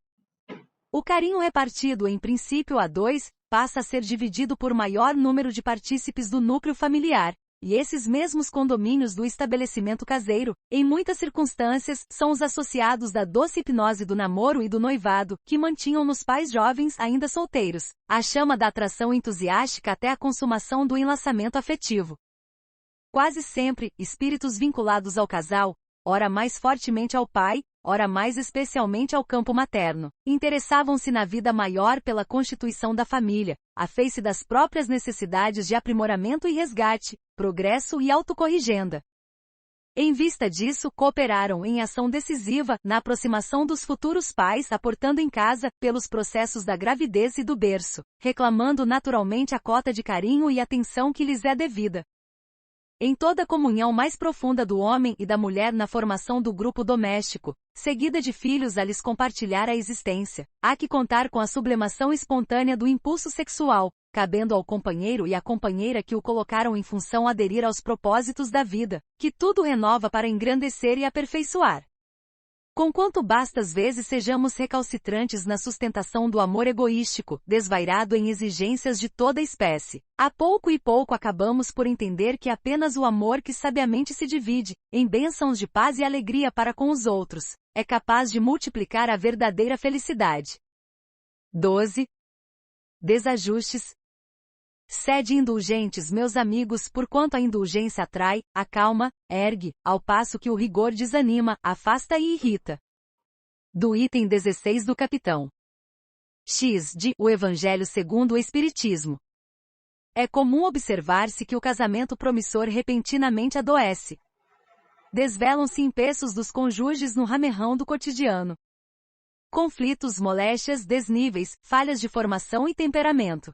S1: O carinho repartido em princípio a dois, passa a ser dividido por maior número de partícipes do núcleo familiar, e esses mesmos condomínios do estabelecimento caseiro, em muitas circunstâncias, são os associados da doce hipnose do namoro e do noivado, que mantinham nos pais jovens ainda solteiros a chama da atração entusiástica até a consumação do enlaçamento afetivo. Quase sempre, espíritos vinculados ao casal, ora mais fortemente ao pai, ora mais especialmente ao campo materno, interessavam-se na vida maior pela constituição da família, a face das próprias necessidades de aprimoramento e resgate, progresso e autocorrigenda. Em vista disso, cooperaram em ação decisiva na aproximação dos futuros pais, aportando em casa, pelos processos da gravidez e do berço, reclamando naturalmente a cota de carinho e atenção que lhes é devida. Em toda a comunhão mais profunda do homem e da mulher na formação do grupo doméstico, seguida de filhos a lhes compartilhar a existência, há que contar com a sublimação espontânea do impulso sexual, cabendo ao companheiro e à companheira que o colocaram em função aderir aos propósitos da vida, que tudo renova para engrandecer e aperfeiçoar. Conquanto bastas vezes sejamos recalcitrantes na sustentação do amor egoístico, desvairado em exigências de toda espécie, a pouco e pouco acabamos por entender que apenas o amor que sabiamente se divide, em bênçãos de paz e alegria para com os outros, é capaz de multiplicar a verdadeira felicidade. 12. Desajustes. Sede indulgentes, meus amigos, porquanto a indulgência atrai, acalma, ergue, ao passo que o rigor desanima, afasta e irrita. Do item 16 do capitão X de O Evangelho segundo o Espiritismo. É comum observar-se que o casamento promissor repentinamente adoece. Desvelam-se empeços dos cônjuges no ramerrão do cotidiano. Conflitos, moléstias, desníveis, falhas de formação e temperamento.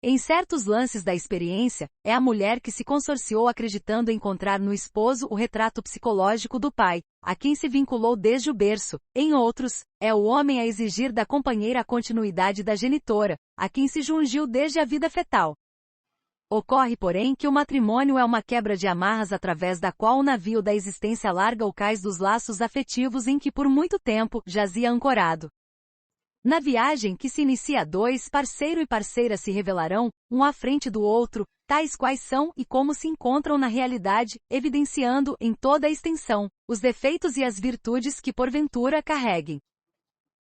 S1: Em certos lances da experiência, é a mulher que se consorciou acreditando encontrar no esposo o retrato psicológico do pai, a quem se vinculou desde o berço. Em outros, é o homem a exigir da companheira a continuidade da genitora, a quem se jungiu desde a vida fetal. Ocorre, porém, que o matrimônio é uma quebra de amarras através da qual o navio da existência larga o cais dos laços afetivos em que por muito tempo jazia ancorado. Na viagem que se inicia a dois, parceiro e parceira se revelarão, um à frente do outro, tais quais são e como se encontram na realidade, evidenciando, em toda a extensão, os defeitos e as virtudes que porventura carreguem.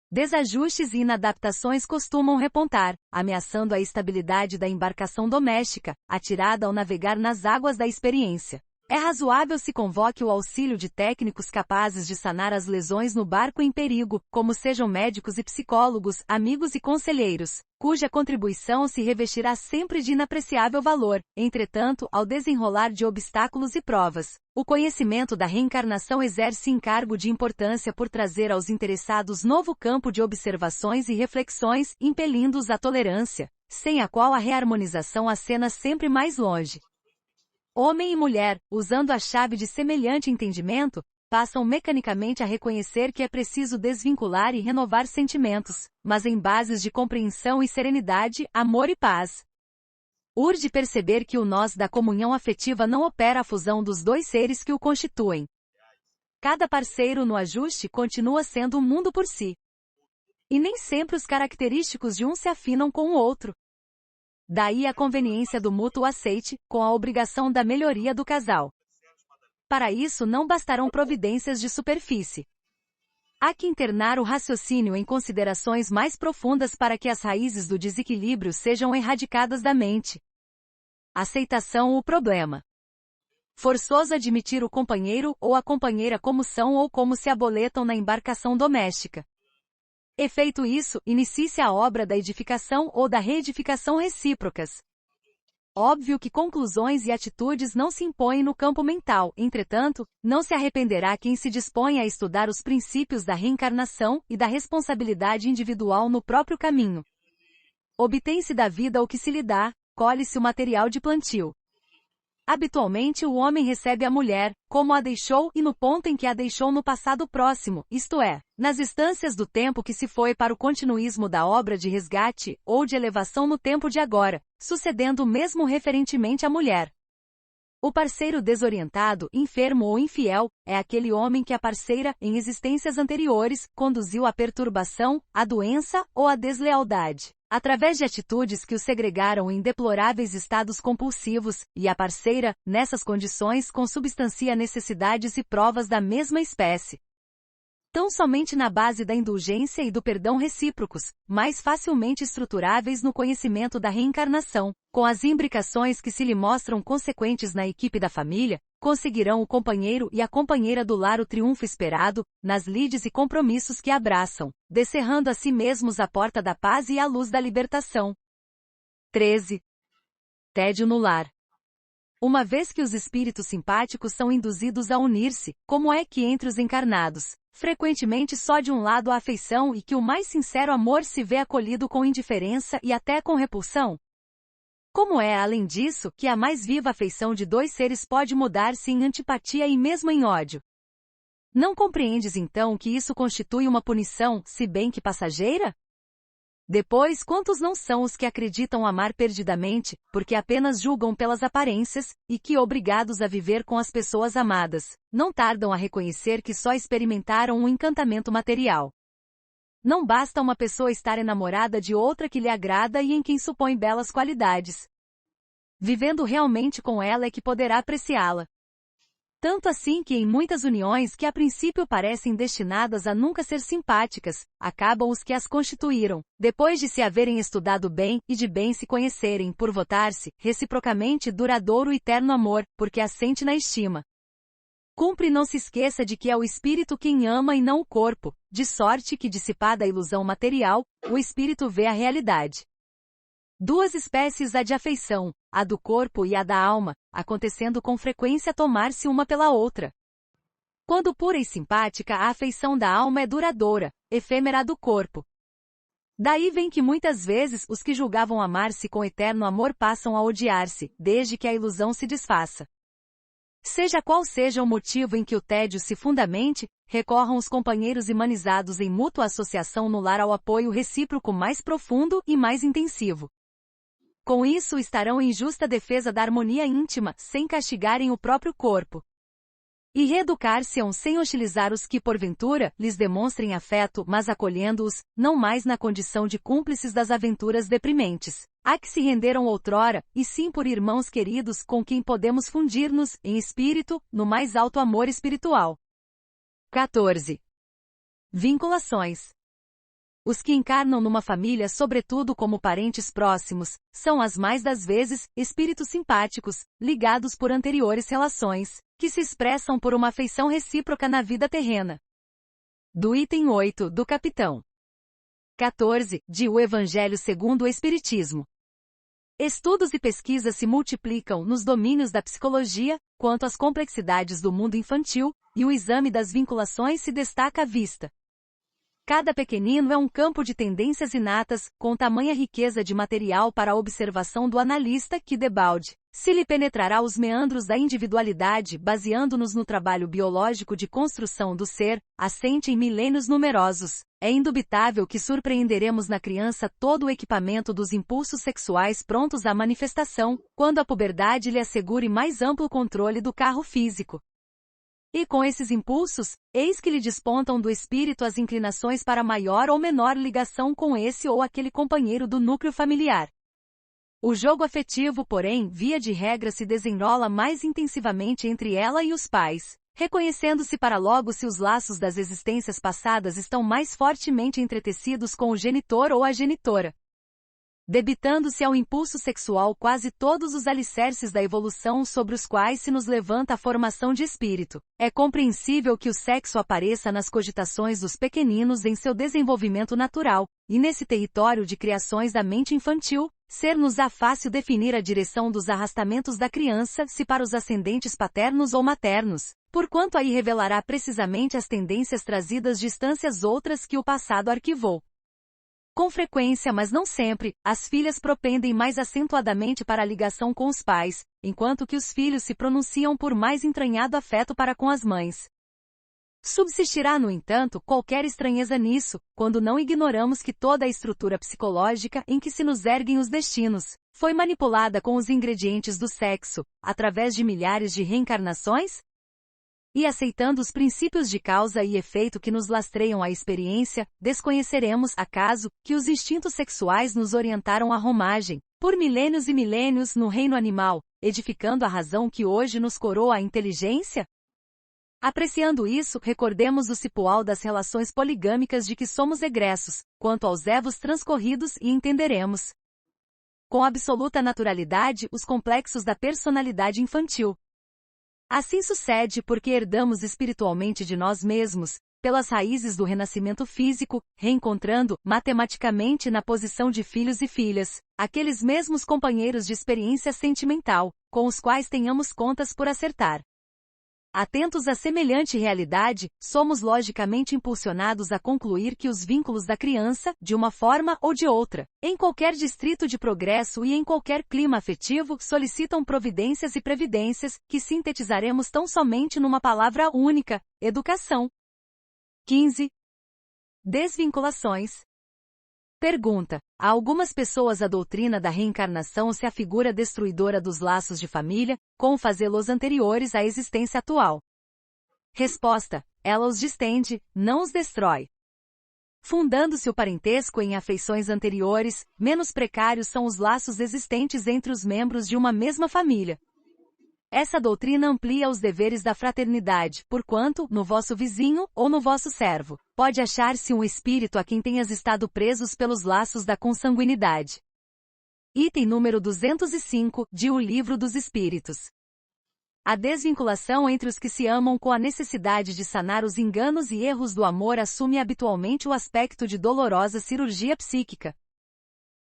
S1: Desajustes e inadaptações costumam repontar, ameaçando a estabilidade da embarcação doméstica, atirada ao navegar nas águas da experiência. É razoável se convoque o auxílio de técnicos capazes de sanar as lesões no barco em perigo, como sejam médicos e psicólogos, amigos e conselheiros, cuja contribuição se revestirá sempre de inapreciável valor. Entretanto, ao desenrolar de obstáculos e provas, o conhecimento da reencarnação exerce encargo de importância por trazer aos interessados novo campo de observações e reflexões, impelindo-os à tolerância, sem a qual a reharmonização acena sempre mais longe. Homem e mulher, usando a chave de semelhante entendimento, passam mecanicamente a reconhecer que é preciso desvincular e renovar sentimentos, mas em bases de compreensão e serenidade, amor e paz. Urge perceber que o nós da comunhão afetiva não opera a fusão dos dois seres que o constituem. Cada parceiro no ajuste continua sendo um mundo por si. E nem sempre os característicos de um se afinam com o outro. Daí a conveniência do mútuo aceite, com a obrigação da melhoria do casal. Para isso não bastarão providências de superfície. Há que internar o raciocínio em considerações mais profundas para que as raízes do desequilíbrio sejam erradicadas da mente. Aceitação o problema. Forçoso admitir o companheiro ou a companheira como são ou como se aboletam na embarcação doméstica. Efeito isso, inicie-se a obra da edificação ou da reedificação recíprocas. Óbvio que conclusões e atitudes não se impõem no campo mental, entretanto, não se arrependerá quem se dispõe a estudar os princípios da reencarnação e da responsabilidade individual no próprio caminho. Obtém-se da vida o que se lhe dá, colhe-se o material de plantio. Habitualmente o homem recebe a mulher, como a deixou e no ponto em que a deixou no passado próximo, isto é, nas instâncias do tempo que se foi para o continuismo da obra de resgate, ou de elevação no tempo de agora, sucedendo o mesmo referentemente à mulher. O parceiro desorientado, enfermo ou infiel, é aquele homem que a parceira, em existências anteriores, conduziu à perturbação, à doença ou à deslealdade, através de atitudes que o segregaram em deploráveis estados compulsivos, e a parceira, nessas condições, consubstancia necessidades e provas da mesma espécie. Tão somente na base da indulgência e do perdão recíprocos, mais facilmente estruturáveis no conhecimento da reencarnação, com as imbricações que se lhe mostram consequentes na equipe da família, conseguirão o companheiro e a companheira do lar o triunfo esperado, nas lides e compromissos que abraçam, descerrando a si mesmos a porta da paz e a luz da libertação. 13. Tédio no lar. Uma vez que os espíritos simpáticos são induzidos a unir-se, como é que entre os encarnados, frequentemente só de um lado a afeição e que o mais sincero amor se vê acolhido com indiferença e até com repulsão? Como é, além disso, que a mais viva afeição de dois seres pode mudar-se em antipatia e mesmo em ódio? Não compreendes então que isso constitui uma punição, se bem que passageira? Depois, quantos não são os que acreditam amar perdidamente, porque apenas julgam pelas aparências, e que, obrigados a viver com as pessoas amadas, não tardam a reconhecer que só experimentaram um encantamento material. Não basta uma pessoa estar enamorada de outra que lhe agrada e em quem supõe belas qualidades. Vivendo realmente com ela é que poderá apreciá-la. Tanto assim que em muitas uniões que a princípio parecem destinadas a nunca ser simpáticas, acabam os que as constituíram, depois de se haverem estudado bem e de bem se conhecerem, por votar-se, reciprocamente duradouro e eterno amor, porque assente na estima. Cumpre não se esqueça de que é o espírito quem ama e não o corpo, de sorte que, dissipada a ilusão material, o espírito vê a realidade. Duas espécies há de afeição, a do corpo e a da alma, acontecendo com frequência tomar-se uma pela outra. Quando pura e simpática, a afeição da alma é duradoura, efêmera a do corpo. Daí vem que muitas vezes os que julgavam amar-se com eterno amor passam a odiar-se, desde que a ilusão se desfaça. Seja qual seja o motivo em que o tédio se fundamente, recorram os companheiros imanizados em mútua associação no lar ao apoio recíproco mais profundo e mais intensivo. Com isso estarão em justa defesa da harmonia íntima, sem castigarem o próprio corpo. E reeducar-se-ão sem hostilizar os que, porventura, lhes demonstrem afeto, mas acolhendo-os, não mais na condição de cúmplices das aventuras deprimentes, a que se renderam outrora, e sim por irmãos queridos com quem podemos fundir-nos, em espírito, no mais alto amor espiritual. 14. Vinculações. Os que encarnam numa família, sobretudo como parentes próximos, são as mais das vezes, espíritos simpáticos, ligados por anteriores relações, que se expressam por uma afeição recíproca na vida terrena. Do item 8, do capitão 14, de O Evangelho segundo o Espiritismo. Estudos e pesquisas se multiplicam nos domínios da psicologia, quanto às complexidades do mundo infantil, e o exame das vinculações se destaca à vista. Cada pequenino é um campo de tendências inatas, com tamanha riqueza de material para a observação do analista que, debalde, se lhe penetrará os meandros da individualidade, baseando-nos no trabalho biológico de construção do ser, assente em milênios numerosos. É indubitável que surpreenderemos na criança todo o equipamento dos impulsos sexuais prontos à manifestação, quando a puberdade lhe assegure mais amplo controle do carro físico. E com esses impulsos, eis que lhe despontam do espírito as inclinações para maior ou menor ligação com esse ou aquele companheiro do núcleo familiar. O jogo afetivo, porém, via de regra se desenrola mais intensivamente entre ela e os pais, reconhecendo-se para logo se os laços das existências passadas estão mais fortemente entretecidos com o genitor ou a genitora. Debitando-se ao impulso sexual quase todos os alicerces da evolução sobre os quais se nos levanta a formação de espírito, é compreensível que o sexo apareça nas cogitações dos pequeninos em seu desenvolvimento natural, e nesse território de criações da mente infantil, ser-nos-á fácil definir a direção dos arrastamentos da criança, se para os ascendentes paternos ou maternos, porquanto aí revelará precisamente as tendências trazidas de instâncias outras que o passado arquivou. Com frequência, mas não sempre, as filhas propendem mais acentuadamente para a ligação com os pais, enquanto que os filhos se pronunciam por mais entranhado afeto para com as mães. Subsistirá, no entanto, qualquer estranheza nisso, quando não ignoramos que toda a estrutura psicológica em que se nos erguem os destinos, foi manipulada com os ingredientes do sexo, através de milhares de reencarnações? E aceitando os princípios de causa e efeito que nos lastreiam a experiência, desconheceremos, acaso, que os instintos sexuais nos orientaram à romagem, por milênios e milênios, no reino animal, edificando a razão que hoje nos coroa a inteligência? Apreciando isso, recordemos o cipual das relações poligâmicas de que somos egressos, quanto aos evos transcorridos, e entenderemos com absoluta naturalidade os complexos da personalidade infantil. Assim sucede porque herdamos espiritualmente de nós mesmos, pelas raízes do renascimento físico, reencontrando, matematicamente na posição de filhos e filhas, aqueles mesmos companheiros de experiência sentimental, com os quais tenhamos contas por acertar. Atentos a semelhante realidade, somos logicamente impulsionados a concluir que os vínculos da criança, de uma forma ou de outra, em qualquer distrito de progresso e em qualquer clima afetivo, solicitam providências e previdências, que sintetizaremos tão somente numa palavra única: educação. 15. Desvinculações. Pergunta: a algumas pessoas a doutrina da reencarnação se afigura destruidora dos laços de família, com fazê-los anteriores à existência atual. Resposta: ela os distende, não os destrói. Fundando-se o parentesco em afeições anteriores, menos precários são os laços existentes entre os membros de uma mesma família. Essa doutrina amplia os deveres da fraternidade, porquanto, no vosso vizinho, ou no vosso servo, pode achar-se um espírito a quem tenhas estado presos pelos laços da consanguinidade. Item número 205, de O Livro dos Espíritos. A desvinculação entre os que se amam com a necessidade de sanar os enganos e erros do amor assume habitualmente o aspecto de dolorosa cirurgia psíquica.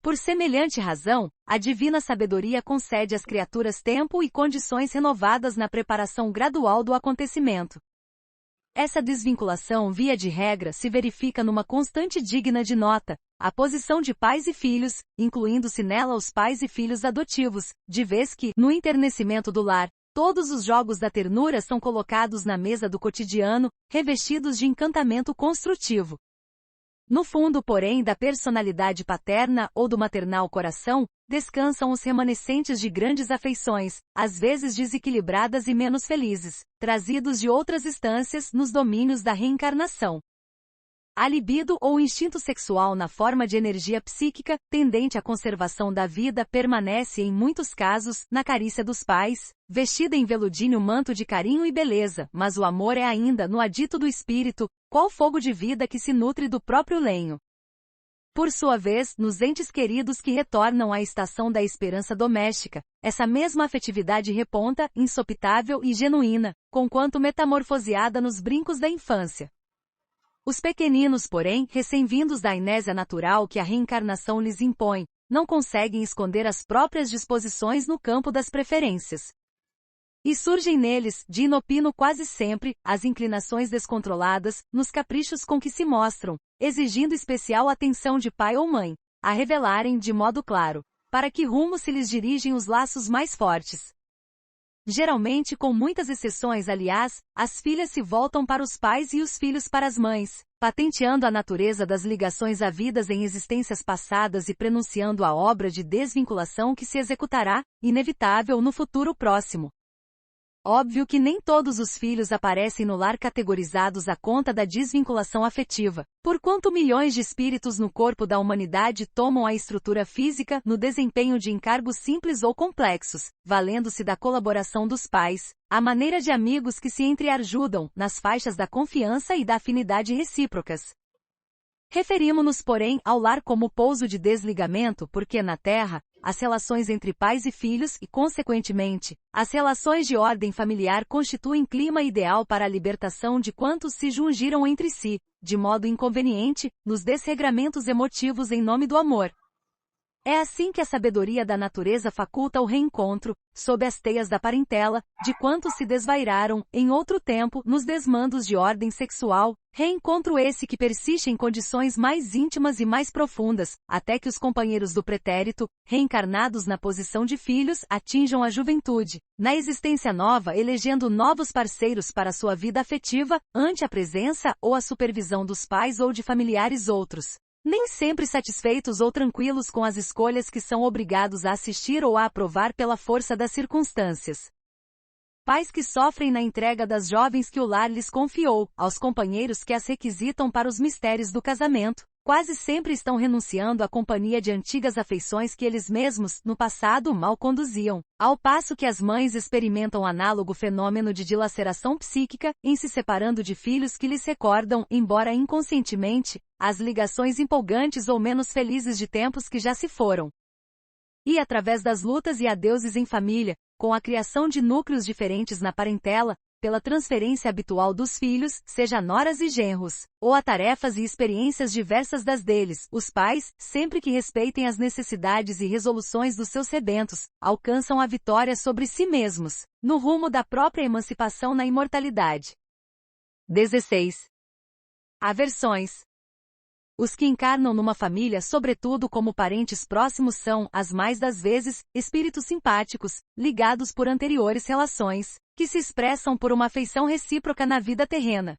S1: Por semelhante razão, a divina sabedoria concede às criaturas tempo e condições renovadas na preparação gradual do acontecimento. Essa desvinculação, via de regra, se verifica numa constante digna de nota, a posição de pais e filhos, incluindo-se nela os pais e filhos adotivos, de vez que, no enternecimento do lar, todos os jogos da ternura são colocados na mesa do cotidiano, revestidos de encantamento construtivo. No fundo, porém, da personalidade paterna ou do maternal coração, descansam os remanescentes de grandes afeições, às vezes desequilibradas e menos felizes, trazidos de outras instâncias nos domínios da reencarnação. A libido ou instinto sexual na forma de energia psíquica, tendente à conservação da vida, permanece em muitos casos na carícia dos pais, vestida em veludíneo manto de carinho e beleza, mas o amor é ainda no adito do espírito, qual fogo de vida que se nutre do próprio lenho. Por sua vez, nos entes queridos que retornam à estação da esperança doméstica, essa mesma afetividade reponta, insopitável e genuína, conquanto metamorfoseada nos brincos da infância. Os pequeninos, porém, recém-vindos da amnésia natural que a reencarnação lhes impõe, não conseguem esconder as próprias disposições no campo das preferências. E surgem neles, de inopino quase sempre, as inclinações descontroladas, nos caprichos com que se mostram, exigindo especial atenção de pai ou mãe, a revelarem, de modo claro, para que rumo se lhes dirigem os laços mais fortes. Geralmente, com muitas exceções, aliás, as filhas se voltam para os pais e os filhos para as mães, patenteando a natureza das ligações havidas em existências passadas e prenunciando a obra de desvinculação que se executará, inevitável, no futuro próximo. Óbvio que nem todos os filhos aparecem no lar categorizados à conta da desvinculação afetiva, porquanto milhões de espíritos no corpo da humanidade tomam a estrutura física no desempenho de encargos simples ou complexos, valendo-se da colaboração dos pais, à maneira de amigos que se entreajudam, nas faixas da confiança e da afinidade recíprocas. Referimo-nos, porém, ao lar como pouso de desligamento porque, na Terra, as relações entre pais e filhos e, consequentemente, as relações de ordem familiar constituem clima ideal para a libertação de quantos se jungiram entre si, de modo inconveniente, nos desregramentos emotivos em nome do amor. É assim que a sabedoria da natureza faculta o reencontro, sob as teias da parentela, de quantos se desvairaram, em outro tempo, nos desmandos de ordem sexual, reencontro esse que persiste em condições mais íntimas e mais profundas, até que os companheiros do pretérito, reencarnados na posição de filhos, atinjam a juventude, na existência nova, elegendo novos parceiros para sua vida afetiva, ante a presença ou a supervisão dos pais ou de familiares outros. Nem sempre satisfeitos ou tranquilos com as escolhas que são obrigados a assistir ou a aprovar pela força das circunstâncias. Pais que sofrem na entrega das jovens que o lar lhes confiou, aos companheiros que as requisitam para os mistérios do casamento, quase sempre estão renunciando à companhia de antigas afeições que eles mesmos, no passado, mal conduziam, ao passo que as mães experimentam análogo fenômeno de dilaceração psíquica, em se separando de filhos que lhes recordam, embora inconscientemente, as ligações empolgantes ou menos felizes de tempos que já se foram. E através das lutas e adeuses em família, com a criação de núcleos diferentes na parentela, pela transferência habitual dos filhos, seja noras e genros, ou a tarefas e experiências diversas das deles, os pais, sempre que respeitem as necessidades e resoluções dos seus rebentos, alcançam a vitória sobre si mesmos, no rumo da própria emancipação na imortalidade. 16. Aversões. Os que encarnam numa família, sobretudo como parentes próximos, são, as mais das vezes, espíritos simpáticos, ligados por anteriores relações, que se expressam por uma afeição recíproca na vida terrena.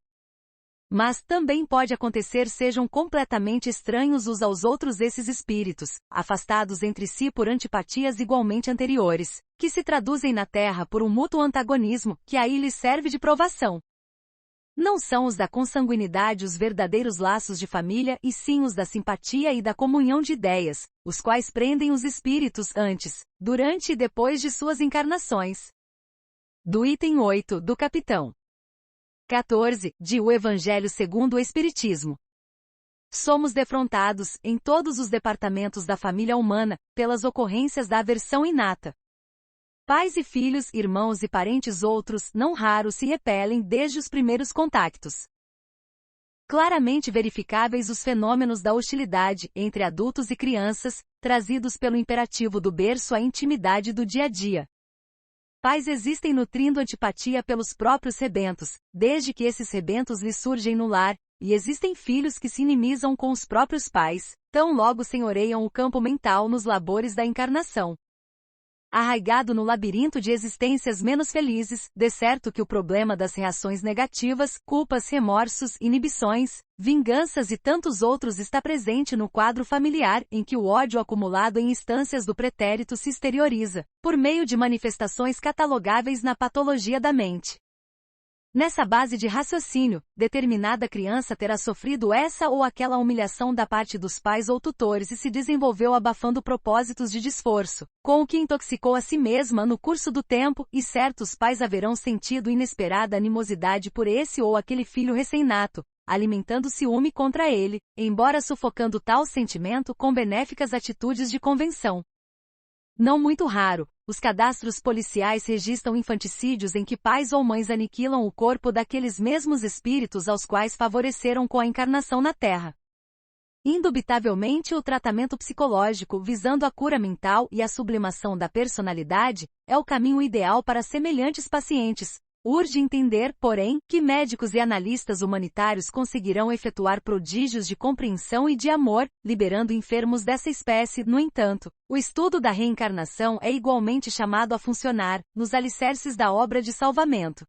S1: Mas também pode acontecer sejam completamente estranhos uns aos outros esses espíritos, afastados entre si por antipatias igualmente anteriores, que se traduzem na Terra por um mútuo antagonismo, que aí lhes serve de provação. Não são os da consanguinidade os verdadeiros laços de família e sim os da simpatia e da comunhão de ideias, os quais prendem os espíritos antes, durante e depois de suas encarnações. Do item 8, do capitão 14, de O Evangelho segundo o Espiritismo. Somos defrontados, em todos os departamentos da família humana, pelas ocorrências da aversão inata. Pais e filhos, irmãos e parentes outros, não raros se repelem desde os primeiros contactos. Claramente verificáveis os fenômenos da hostilidade entre adultos e crianças, trazidos pelo imperativo do berço à intimidade do dia a dia. Pais existem nutrindo antipatia pelos próprios rebentos, desde que esses rebentos lhes surgem no lar, e existem filhos que se inimizam com os próprios pais, tão logo senhoreiam o campo mental nos labores da encarnação. Arraigado no labirinto de existências menos felizes, de certo que o problema das reações negativas, culpas, remorsos, inibições, vinganças e tantos outros está presente no quadro familiar, em que o ódio acumulado em instâncias do pretérito se exterioriza, por meio de manifestações catalogáveis na patologia da mente. Nessa base de raciocínio, determinada criança terá sofrido essa ou aquela humilhação da parte dos pais ou tutores e se desenvolveu abafando propósitos de desforço, com o que intoxicou a si mesma no curso do tempo, e certos pais haverão sentido inesperada animosidade por esse ou aquele filho recém-nato, alimentando ciúme contra ele, embora sufocando tal sentimento com benéficas atitudes de convenção. Não muito raro, os cadastros policiais registram infanticídios em que pais ou mães aniquilam o corpo daqueles mesmos espíritos aos quais favoreceram com a encarnação na Terra. Indubitavelmente, o tratamento psicológico visando a cura mental e a sublimação da personalidade é o caminho ideal para semelhantes pacientes. Urge entender, porém, que médicos e analistas humanitários conseguirão efetuar prodígios de compreensão e de amor, liberando enfermos dessa espécie. No entanto, o estudo da reencarnação é igualmente chamado a funcionar, nos alicerces da obra de salvamento.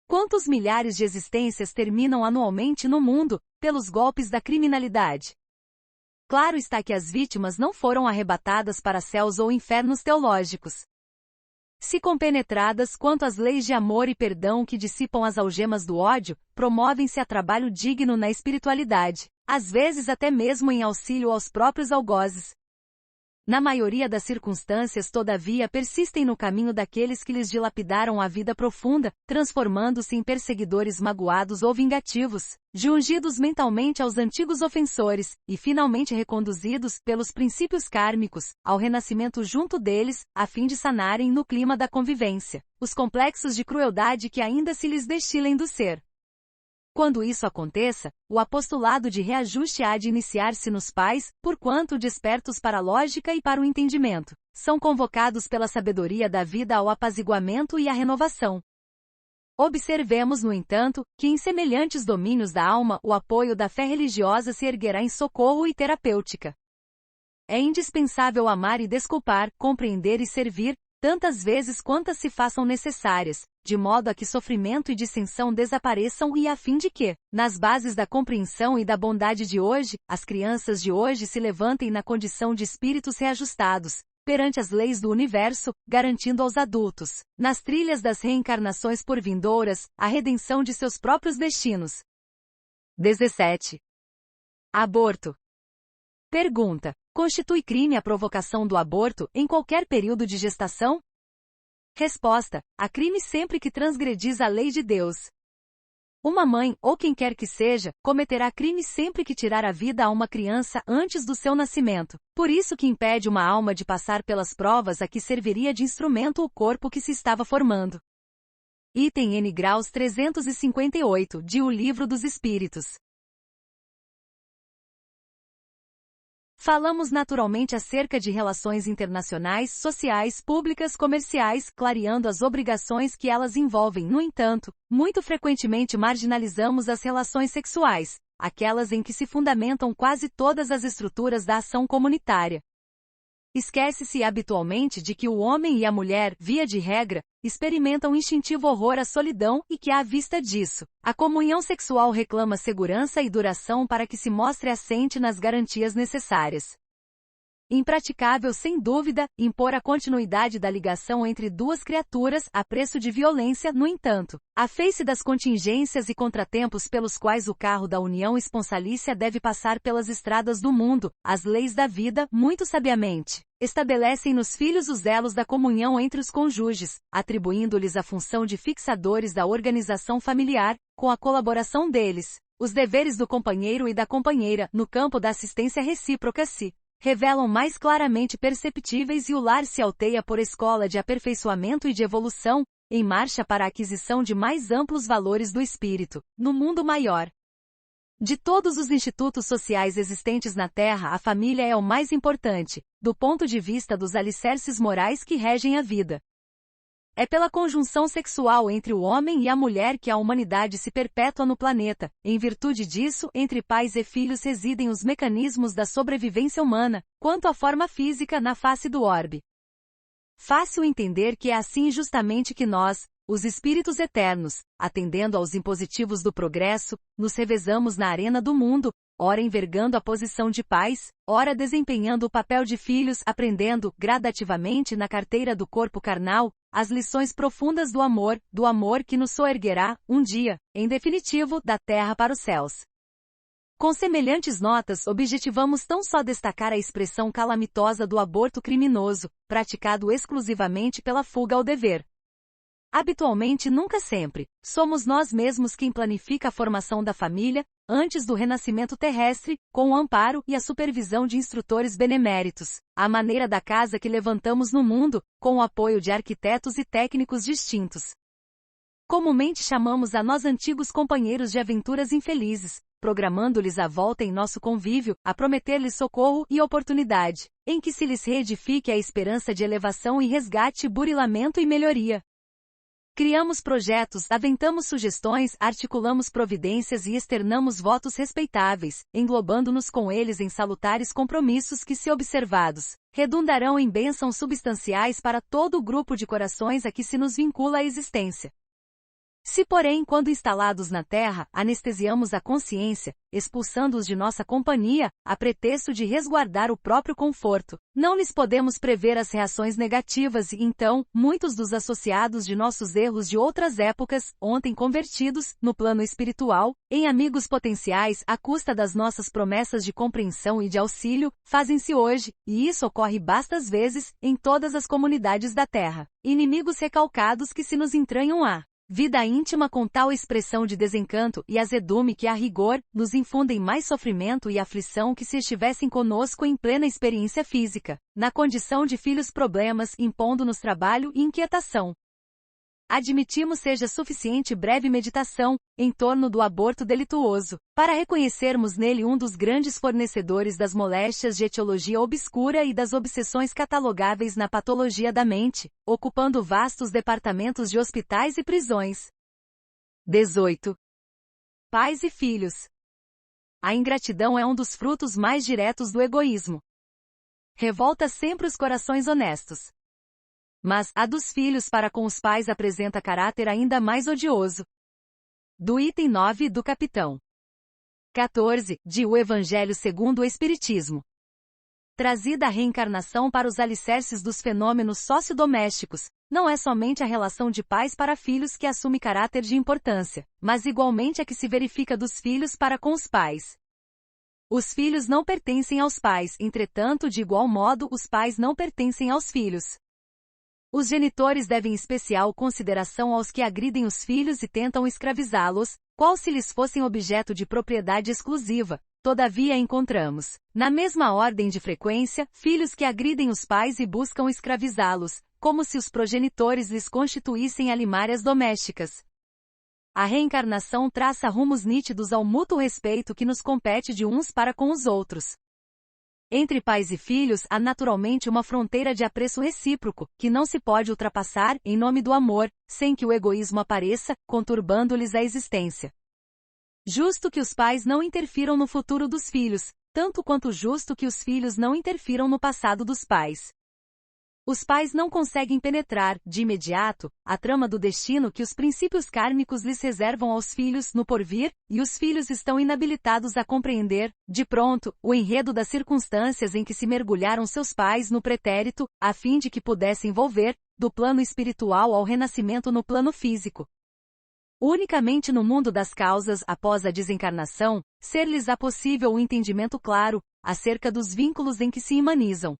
S1: Quantos milhares de existências terminam anualmente no mundo, pelos golpes da criminalidade? Claro está que as vítimas não foram arrebatadas para céus ou infernos teológicos. Se compenetradas quanto às leis de amor e perdão que dissipam as algemas do ódio, promovem-se a trabalho digno na espiritualidade, às vezes até mesmo em auxílio aos próprios algozes. Na maioria das circunstâncias, todavia, persistem no caminho daqueles que lhes dilapidaram a vida profunda, transformando-se em perseguidores magoados ou vingativos, jungidos mentalmente aos antigos ofensores, e finalmente reconduzidos, pelos princípios kármicos, ao renascimento junto deles, a fim de sanarem no clima da convivência os complexos de crueldade que ainda se lhes destilem do ser. Quando isso aconteça, o apostolado de reajuste há de iniciar-se nos pais, porquanto despertos para a lógica e para o entendimento, são convocados pela sabedoria da vida ao apaziguamento e à renovação. Observemos, no entanto, que em semelhantes domínios da alma o apoio da fé religiosa se erguerá em socorro e terapêutica. É indispensável amar e desculpar, compreender e servir, tantas vezes quantas se façam necessárias, de modo a que sofrimento e dissensão desapareçam e a fim de que, nas bases da compreensão e da bondade de hoje, as crianças de hoje se levantem na condição de espíritos reajustados, perante as leis do universo, garantindo aos adultos, nas trilhas das reencarnações por vindouras, a redenção de seus próprios destinos. 17. Aborto. Pergunta: constitui crime a provocação do aborto, em qualquer período de gestação? Resposta: há crime sempre que transgredis a lei de Deus. Uma mãe, ou quem quer que seja, cometerá crime sempre que tirar a vida a uma criança antes do seu nascimento, por isso que impede uma alma de passar pelas provas a que serviria de instrumento o corpo que se estava formando. Item N graus 358, de O Livro dos Espíritos. Falamos naturalmente acerca de relações internacionais, sociais, públicas, comerciais, clareando as obrigações que elas envolvem. No entanto, muito frequentemente marginalizamos as relações sexuais, aquelas em que se fundamentam quase todas as estruturas da ação comunitária. Esquece-se habitualmente de que o homem e a mulher, via de regra, experimentam instintivo horror à solidão e que, à vista disso, a comunhão sexual reclama segurança e duração para que se mostre assente nas garantias necessárias. Impraticável, sem dúvida, impor a continuidade da ligação entre duas criaturas, a preço de violência. No entanto, à face das contingências e contratempos pelos quais o carro da união esponsalícia deve passar pelas estradas do mundo, as leis da vida, muito sabiamente, estabelecem nos filhos os elos da comunhão entre os cônjuges, atribuindo-lhes a função de fixadores da organização familiar, com a colaboração deles, os deveres do companheiro e da companheira, no campo da assistência recíproca se revelam mais claramente perceptíveis e o lar se alteia por escola de aperfeiçoamento e de evolução, em marcha para a aquisição de mais amplos valores do espírito, no mundo maior. De todos os institutos sociais existentes na Terra, a família é o mais importante, do ponto de vista dos alicerces morais que regem a vida. É pela conjunção sexual entre o homem e a mulher que a humanidade se perpetua no planeta. Em virtude disso, entre pais e filhos residem os mecanismos da sobrevivência humana, quanto à forma física na face do orbe. Fácil entender que é assim justamente que nós, os espíritos eternos, atendendo aos impositivos do progresso, nos revezamos na arena do mundo, ora envergando a posição de pais, ora desempenhando o papel de filhos, aprendendo, gradativamente na carteira do corpo carnal, as lições profundas do amor que nos soerguerá, um dia, em definitivo, da terra para os céus. Com semelhantes notas, objetivamos tão só destacar a expressão calamitosa do aborto criminoso, praticado exclusivamente pela fuga ao dever. Habitualmente, nunca sempre, somos nós mesmos quem planifica a formação da família, antes do renascimento terrestre, com o amparo e a supervisão de instrutores beneméritos, à maneira da casa que levantamos no mundo, com o apoio de arquitetos e técnicos distintos. Comumente chamamos a nós antigos companheiros de aventuras infelizes, programando-lhes a volta em nosso convívio, a prometer-lhes socorro e oportunidade, em que se lhes reedifique a esperança de elevação e resgate, burilamento e melhoria. Criamos projetos, aventamos sugestões, articulamos providências e externamos votos respeitáveis, englobando-nos com eles em salutares compromissos que, se observados, redundarão em bênçãos substanciais para todo o grupo de corações a que se nos vincula a existência. Se, porém, quando instalados na Terra, anestesiamos a consciência, expulsando-os de nossa companhia, a pretexto de resguardar o próprio conforto, não lhes podemos prever as reações negativas e, então, muitos dos associados de nossos erros de outras épocas, ontem convertidos, no plano espiritual, em amigos potenciais, à custa das nossas promessas de compreensão e de auxílio, fazem-se hoje, e isso ocorre bastas vezes, em todas as comunidades da Terra, inimigos recalcados que se nos entranham à vida íntima com tal expressão de desencanto e azedume que, a rigor, nos infundem mais sofrimento e aflição que se estivessem conosco em plena experiência física, na condição de filhos problemas, impondo-nos trabalho e inquietação. Admitimos seja suficiente breve meditação, em torno do aborto delituoso, para reconhecermos nele um dos grandes fornecedores das moléstias de etiologia obscura e das obsessões catalogáveis na patologia da mente, ocupando vastos departamentos de hospitais e prisões. 18. Pais e filhos. A ingratidão é um dos frutos mais diretos do egoísmo. Revolta sempre os corações honestos. Mas, a dos filhos para com os pais apresenta caráter ainda mais odioso. Do item 9 do capitão 14, de O Evangelho segundo o Espiritismo. Trazida a reencarnação para os alicerces dos fenômenos sociodomésticos, não é somente a relação de pais para filhos que assume caráter de importância, mas igualmente a que se verifica dos filhos para com os pais. Os filhos não pertencem aos pais, entretanto, de igual modo, os pais não pertencem aos filhos. Os genitores devem especial consideração aos que agridem os filhos e tentam escravizá-los, qual se lhes fossem objeto de propriedade exclusiva. Todavia encontramos, na mesma ordem de frequência, filhos que agridem os pais e buscam escravizá-los, como se os progenitores lhes constituíssem alimárias domésticas. A reencarnação traça rumos nítidos ao mútuo respeito que nos compete de uns para com os outros. Entre pais e filhos há naturalmente uma fronteira de apreço recíproco, que não se pode ultrapassar, em nome do amor, sem que o egoísmo apareça, conturbando-lhes a existência. Justo que os pais não interfiram no futuro dos filhos, tanto quanto justo que os filhos não interfiram no passado dos pais. Os pais não conseguem penetrar, de imediato, a trama do destino que os princípios kármicos lhes reservam aos filhos no porvir, e os filhos estão inabilitados a compreender, de pronto, o enredo das circunstâncias em que se mergulharam seus pais no pretérito, a fim de que pudessem volver, do plano espiritual ao renascimento no plano físico. Unicamente no mundo das causas, após a desencarnação, ser-lhes-á possível o entendimento claro, acerca dos vínculos em que se imanizam.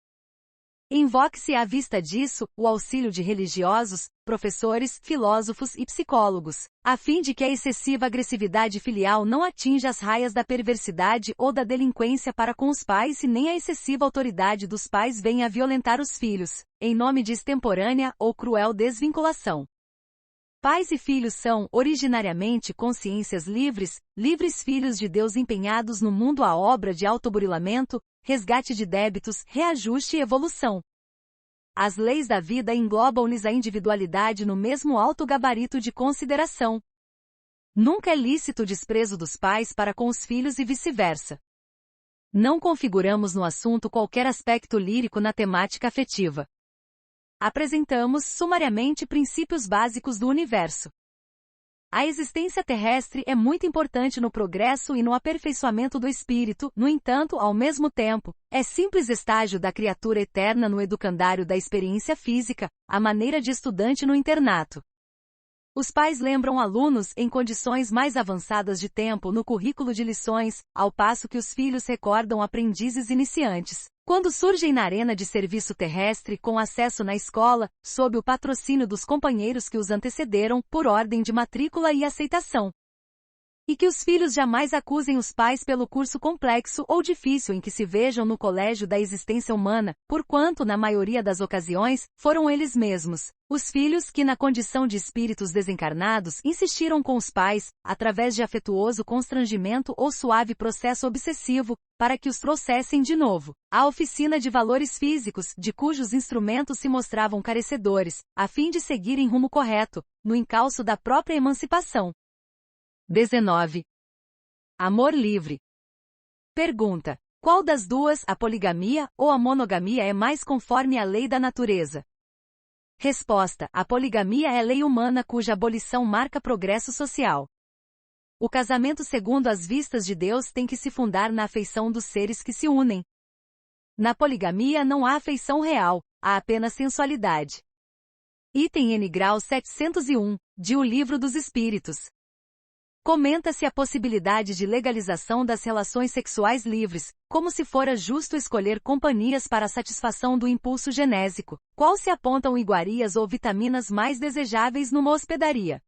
S1: Invoque-se à vista disso o auxílio de religiosos, professores, filósofos e psicólogos, a fim de que a excessiva agressividade filial não atinja as raias da perversidade ou da delinquência para com os pais e nem a excessiva autoridade dos pais venha a violentar os filhos, em nome de extemporânea ou cruel desvinculação. Pais e filhos são, originariamente, consciências livres, livres filhos de Deus empenhados no mundo à obra de autoburilamento, resgate de débitos, reajuste e evolução. As leis da vida englobam-lhes a individualidade no mesmo alto gabarito de consideração. Nunca é lícito o desprezo dos pais para com os filhos e vice-versa. Não configuramos no assunto qualquer aspecto lírico na temática afetiva. Apresentamos, sumariamente, princípios básicos do universo. A existência terrestre é muito importante no progresso e no aperfeiçoamento do espírito, no entanto, ao mesmo tempo, é simples estágio da criatura eterna no educandário da experiência física, à maneira de estudante no internato. Os pais lembram alunos em condições mais avançadas de tempo no currículo de lições, ao passo que os filhos recordam aprendizes iniciantes, quando surgem na arena de serviço terrestre com acesso na escola, sob o patrocínio dos companheiros que os antecederam, por ordem de matrícula e aceitação. E que os filhos jamais acusem os pais pelo curso complexo ou difícil em que se vejam no colégio da existência humana, porquanto, na maioria das ocasiões, foram eles mesmos, os filhos que, na condição de espíritos desencarnados, insistiram com os pais, através de afetuoso constrangimento ou suave processo obsessivo, para que os trouxessem de novo à oficina de valores físicos, de cujos instrumentos se mostravam carecedores, a fim de seguirem rumo correto, no encalço da própria emancipação. 19. Amor livre. Pergunta: qual das duas, a poligamia ou a monogamia, é mais conforme à lei da natureza? Resposta: a poligamia é lei humana cuja abolição marca progresso social. O casamento segundo as vistas de Deus tem que se fundar na afeição dos seres que se unem. Na poligamia não há afeição real, há apenas sensualidade. Item N grau 701, de O Livro dos Espíritos. Comenta-se a possibilidade de legalização das relações sexuais livres, como se fora justo escolher companhias para a satisfação do impulso genésico, qual se apontam iguarias ou vitaminas mais desejáveis numa hospedaria.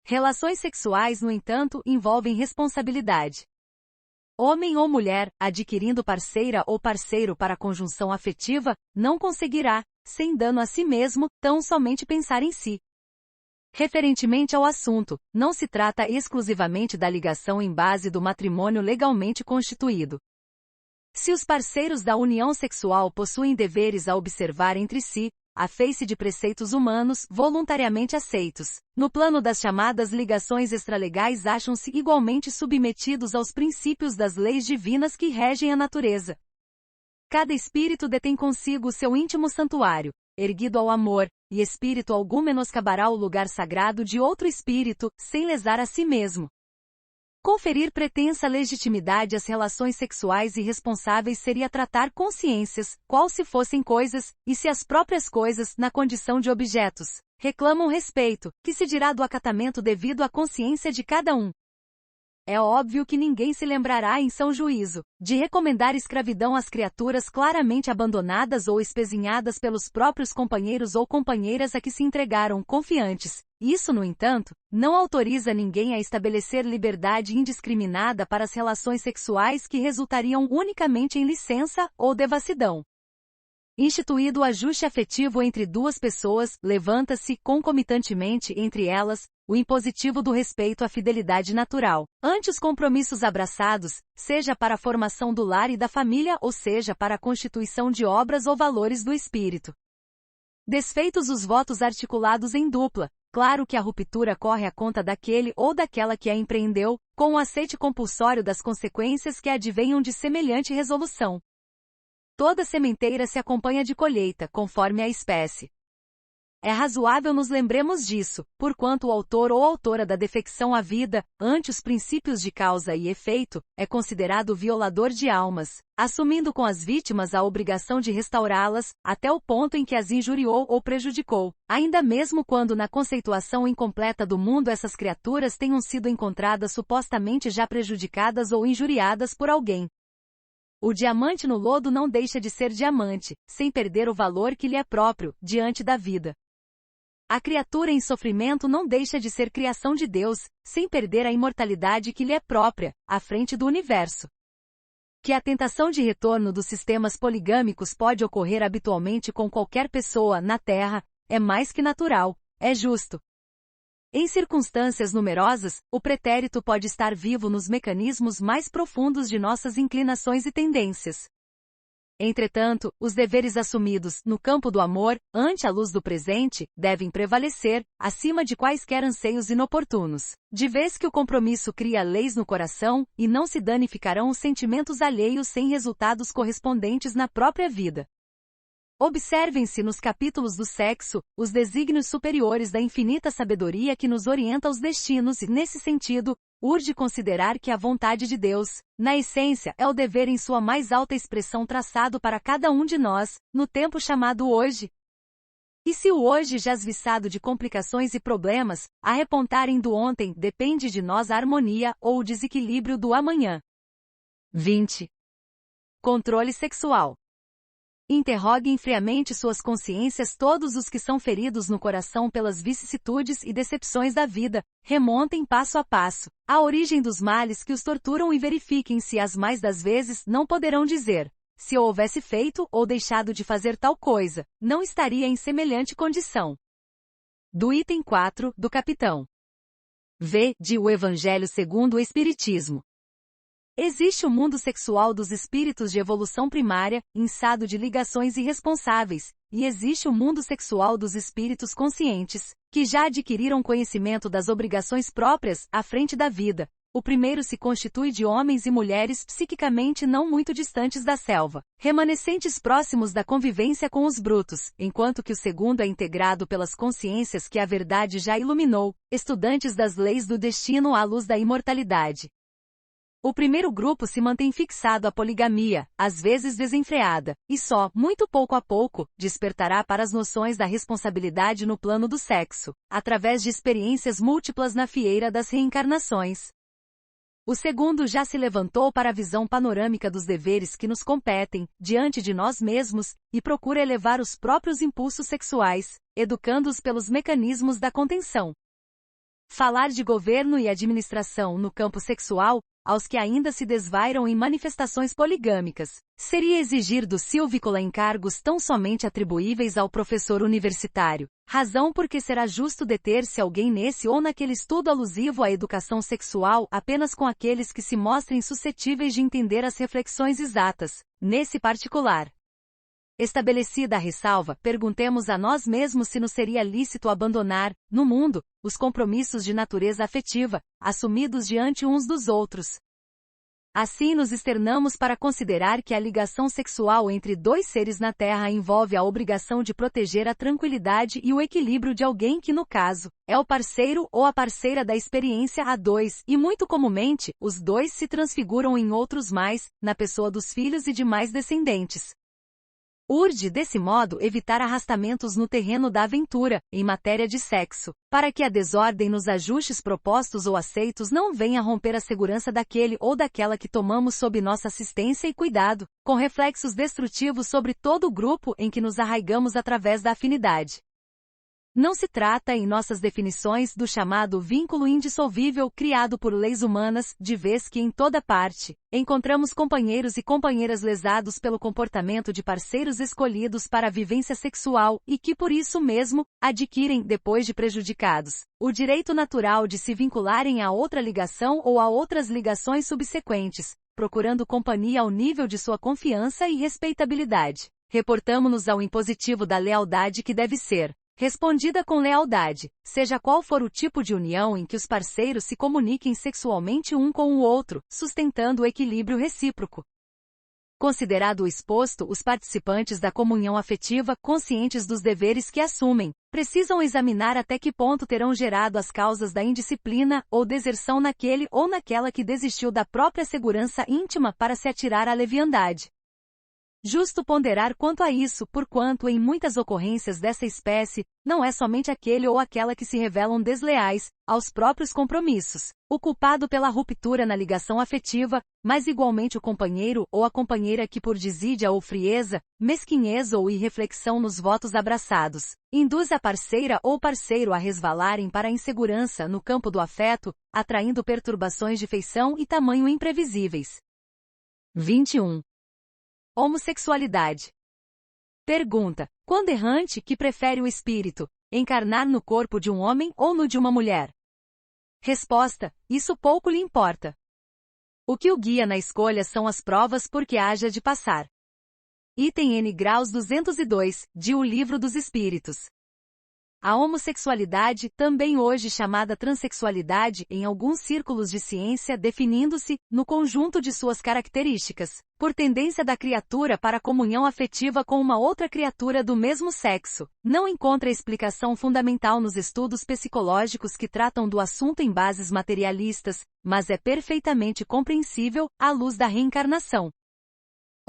S1: Relações sexuais, no entanto, envolvem responsabilidade. Homem ou mulher, adquirindo parceira ou parceiro para a conjunção afetiva, não conseguirá, sem dano a si mesmo, tão somente pensar em si. Referentemente ao assunto, não se trata exclusivamente da ligação em base do matrimônio legalmente constituído. Se os parceiros da união sexual possuem deveres a observar entre si, a face de preceitos humanos voluntariamente aceitos, no plano das chamadas ligações extralegais acham-se igualmente submetidos aos princípios das leis divinas que regem a natureza. Cada espírito detém consigo o seu íntimo santuário, erguido ao amor, e espírito algum menoscabará o lugar sagrado de outro espírito, sem lesar a si mesmo. Conferir pretensa legitimidade às relações sexuais irresponsáveis seria tratar consciências, qual se fossem coisas, e se as próprias coisas, na condição de objetos, reclamam respeito, que se dirá do acatamento devido à consciência de cada um. É óbvio que ninguém se lembrará em são juízo de recomendar escravidão às criaturas claramente abandonadas ou espezinhadas pelos próprios companheiros ou companheiras a que se entregaram confiantes. Isso, no entanto, não autoriza ninguém a estabelecer liberdade indiscriminada para as relações sexuais que resultariam unicamente em licença ou devassidão. Instituído o ajuste afetivo entre duas pessoas, levanta-se, concomitantemente entre elas, o impositivo do respeito à fidelidade natural, ante os compromissos abraçados, seja para a formação do lar e da família ou seja para a constituição de obras ou valores do espírito. Desfeitos os votos articulados em dupla, claro que a ruptura corre à conta daquele ou daquela que a empreendeu, com o aceite compulsório das consequências que advenham de semelhante resolução. Toda sementeira se acompanha de colheita, conforme a espécie. É razoável nos lembremos disso, porquanto o autor ou autora da defecção à vida, ante os princípios de causa e efeito, é considerado violador de almas, assumindo com as vítimas a obrigação de restaurá-las, até o ponto em que as injuriou ou prejudicou, ainda mesmo quando na conceituação incompleta do mundo essas criaturas tenham sido encontradas supostamente já prejudicadas ou injuriadas por alguém. O diamante no lodo não deixa de ser diamante, sem perder o valor que lhe é próprio, diante da vida. A criatura em sofrimento não deixa de ser criação de Deus, sem perder a imortalidade que lhe é própria, à frente do universo. Que a tentação de retorno dos sistemas poligâmicos pode ocorrer habitualmente com qualquer pessoa na Terra, é mais que natural, é justo. Em circunstâncias numerosas, o pretérito pode estar vivo nos mecanismos mais profundos de nossas inclinações e tendências. Entretanto, os deveres assumidos, no campo do amor, ante a luz do presente, devem prevalecer, acima de quaisquer anseios inoportunos, de vez que o compromisso cria leis no coração, e não se danificarão os sentimentos alheios sem resultados correspondentes na própria vida. Observem-se nos capítulos do sexo, os desígnios superiores da infinita sabedoria que nos orienta aos destinos e, nesse sentido, urge considerar que a vontade de Deus, na essência, é o dever em sua mais alta expressão traçado para cada um de nós, no tempo chamado hoje. E se o hoje jaz viçado de complicações e problemas, a repontarem do ontem, depende de nós a harmonia ou o desequilíbrio do amanhã. 20. Controle sexual. Interroguem friamente suas consciências todos os que são feridos no coração pelas vicissitudes e decepções da vida, remontem passo a passo a origem dos males que os torturam e verifiquem se as mais das vezes não poderão dizer, se eu houvesse feito ou deixado de fazer tal coisa, não estaria em semelhante condição. Do item 4, do capitão. V. de O Evangelho segundo o Espiritismo. Existe o mundo sexual dos espíritos de evolução primária, inçado de ligações irresponsáveis, e existe o mundo sexual dos espíritos conscientes, que já adquiriram conhecimento das obrigações próprias, à frente da vida. O primeiro se constitui de homens e mulheres psiquicamente não muito distantes da selva, remanescentes próximos da convivência com os brutos, enquanto que o segundo é integrado pelas consciências que a verdade já iluminou, estudantes das leis do destino à luz da imortalidade. O primeiro grupo se mantém fixado à poligamia, às vezes desenfreada, e só, muito pouco a pouco, despertará para as noções da responsabilidade no plano do sexo, através de experiências múltiplas na fieira das reencarnações. O segundo já se levantou para a visão panorâmica dos deveres que nos competem, diante de nós mesmos, e procura elevar os próprios impulsos sexuais, educando-os pelos mecanismos da contenção. Falar de governo e administração no campo sexual, aos que ainda se desvairam em manifestações poligâmicas, seria exigir do silvícola encargos tão somente atribuíveis ao professor universitário, razão porque será justo deter-se alguém nesse ou naquele estudo alusivo à educação sexual apenas com aqueles que se mostrem suscetíveis de entender as reflexões exatas, nesse particular. Estabelecida a ressalva, perguntemos a nós mesmos se nos seria lícito abandonar, no mundo, os compromissos de natureza afetiva, assumidos diante uns dos outros. Assim nos externamos para considerar que a ligação sexual entre dois seres na Terra envolve a obrigação de proteger a tranquilidade e o equilíbrio de alguém que, no caso, é o parceiro ou a parceira da experiência a dois, e muito comumente, os dois se transfiguram em outros mais, na pessoa dos filhos e demais descendentes. Urge, desse modo, evitar arrastamentos no terreno da aventura, em matéria de sexo, para que a desordem nos ajustes propostos ou aceitos não venha romper a segurança daquele ou daquela que tomamos sob nossa assistência e cuidado, com reflexos destrutivos sobre todo o grupo em que nos arraigamos através da afinidade. Não se trata, em nossas definições, do chamado vínculo indissolvível criado por leis humanas, de vez que em toda parte encontramos companheiros e companheiras lesados pelo comportamento de parceiros escolhidos para a vivência sexual e que por isso mesmo adquirem, depois de prejudicados, o direito natural de se vincularem a outra ligação ou a outras ligações subsequentes, procurando companhia ao nível de sua confiança e respeitabilidade. Reportamo-nos ao impositivo da lealdade que deve ser respondida com lealdade, seja qual for o tipo de união em que os parceiros se comuniquem sexualmente um com o outro, sustentando o equilíbrio recíproco. Considerado o exposto, os participantes da comunhão afetiva, conscientes dos deveres que assumem, precisam examinar até que ponto terão gerado as causas da indisciplina ou deserção naquele ou naquela que desistiu da própria segurança íntima para se atirar à leviandade. Justo ponderar quanto a isso, porquanto em muitas ocorrências dessa espécie, não é somente aquele ou aquela que se revelam desleais aos próprios compromissos, o culpado pela ruptura na ligação afetiva, mas igualmente o companheiro ou a companheira que por desídia ou frieza, mesquinhez ou irreflexão nos votos abraçados, induz a parceira ou parceiro a resvalarem para a insegurança no campo do afeto, atraindo perturbações de feição e tamanho imprevisíveis. 21. Homossexualidade. Pergunta: quando errante, que prefere o espírito, encarnar no corpo de um homem ou no de uma mulher? Resposta: isso pouco lhe importa. O que o guia na escolha são as provas por que haja de passar. Item N graus 202, de O Livro dos Espíritos. A homossexualidade, também hoje chamada transexualidade em alguns círculos de ciência, definindo-se, no conjunto de suas características, por tendência da criatura para a comunhão afetiva com uma outra criatura do mesmo sexo, não encontra explicação fundamental nos estudos psicológicos que tratam do assunto em bases materialistas, mas é perfeitamente compreensível à luz da reencarnação.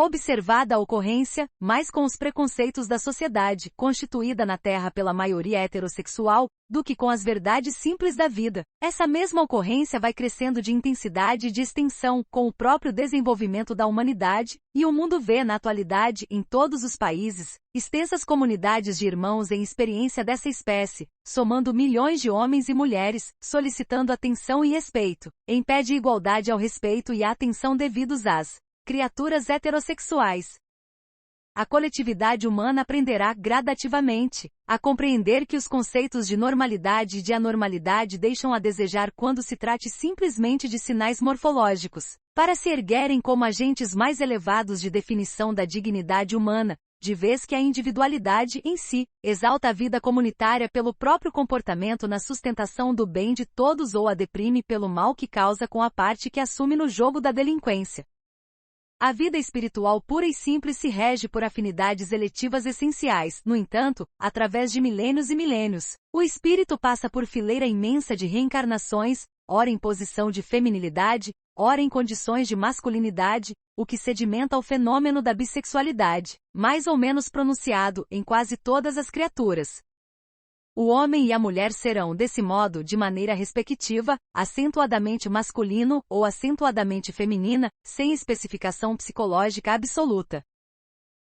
S1: Observada a ocorrência, mais com os preconceitos da sociedade, constituída na Terra pela maioria heterossexual, do que com as verdades simples da vida, essa mesma ocorrência vai crescendo de intensidade e de extensão com o próprio desenvolvimento da humanidade, e o mundo vê na atualidade, em todos os países, extensas comunidades de irmãos em experiência dessa espécie, somando milhões de homens e mulheres, solicitando atenção e respeito, em pé de igualdade ao respeito e à atenção devidos às criaturas heterossexuais. A coletividade humana aprenderá gradativamente a compreender que os conceitos de normalidade e de anormalidade deixam a desejar quando se trate simplesmente de sinais morfológicos, para se erguerem como agentes mais elevados de definição da dignidade humana, de vez que a individualidade em si exalta a vida comunitária pelo próprio comportamento na sustentação do bem de todos ou a deprime pelo mal que causa com a parte que assume no jogo da delinquência. A vida espiritual pura e simples se rege por afinidades eletivas essenciais, no entanto, através de milênios e milênios, o espírito passa por fileira imensa de reencarnações, ora em posição de feminilidade, ora em condições de masculinidade, o que sedimenta o fenômeno da bissexualidade, mais ou menos pronunciado em quase todas as criaturas. O homem e a mulher serão, desse modo, de maneira respectiva, acentuadamente masculino ou acentuadamente feminina, sem especificação psicológica absoluta.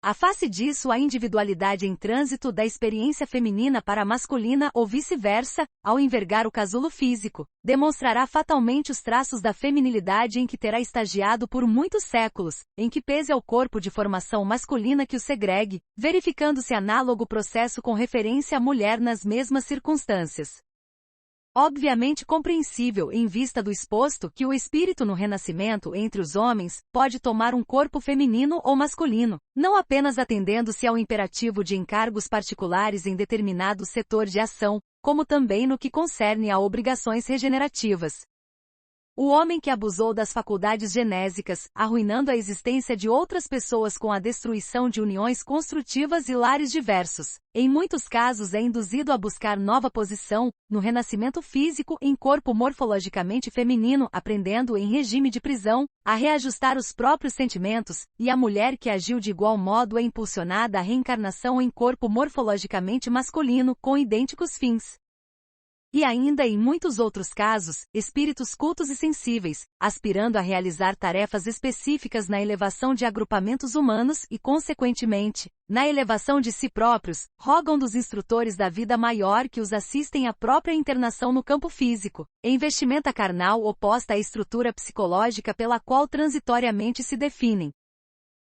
S1: A face disso, a individualidade em trânsito da experiência feminina para a masculina ou vice-versa, ao envergar o casulo físico, demonstrará fatalmente os traços da feminilidade em que terá estagiado por muitos séculos, em que pese ao corpo de formação masculina que o segregue, verificando-se análogo processo com referência à mulher nas mesmas circunstâncias. Obviamente compreensível em vista do exposto que o espírito no renascimento entre os homens pode tomar um corpo feminino ou masculino, não apenas atendendo-se ao imperativo de encargos particulares em determinado setor de ação, como também no que concerne a obrigações regenerativas. O homem que abusou das faculdades genésicas, arruinando a existência de outras pessoas com a destruição de uniões construtivas e lares diversos, em muitos casos é induzido a buscar nova posição, no renascimento físico em corpo morfologicamente feminino, aprendendo em regime de prisão, a reajustar os próprios sentimentos, e a mulher que agiu de igual modo é impulsionada à reencarnação em corpo morfologicamente masculino, com idênticos fins. E ainda em muitos outros casos, espíritos cultos e sensíveis, aspirando a realizar tarefas específicas na elevação de agrupamentos humanos e, consequentemente, na elevação de si próprios, rogam dos instrutores da vida maior que os assistem à própria internação no campo físico, em vestimenta carnal oposta à estrutura psicológica pela qual transitoriamente se definem.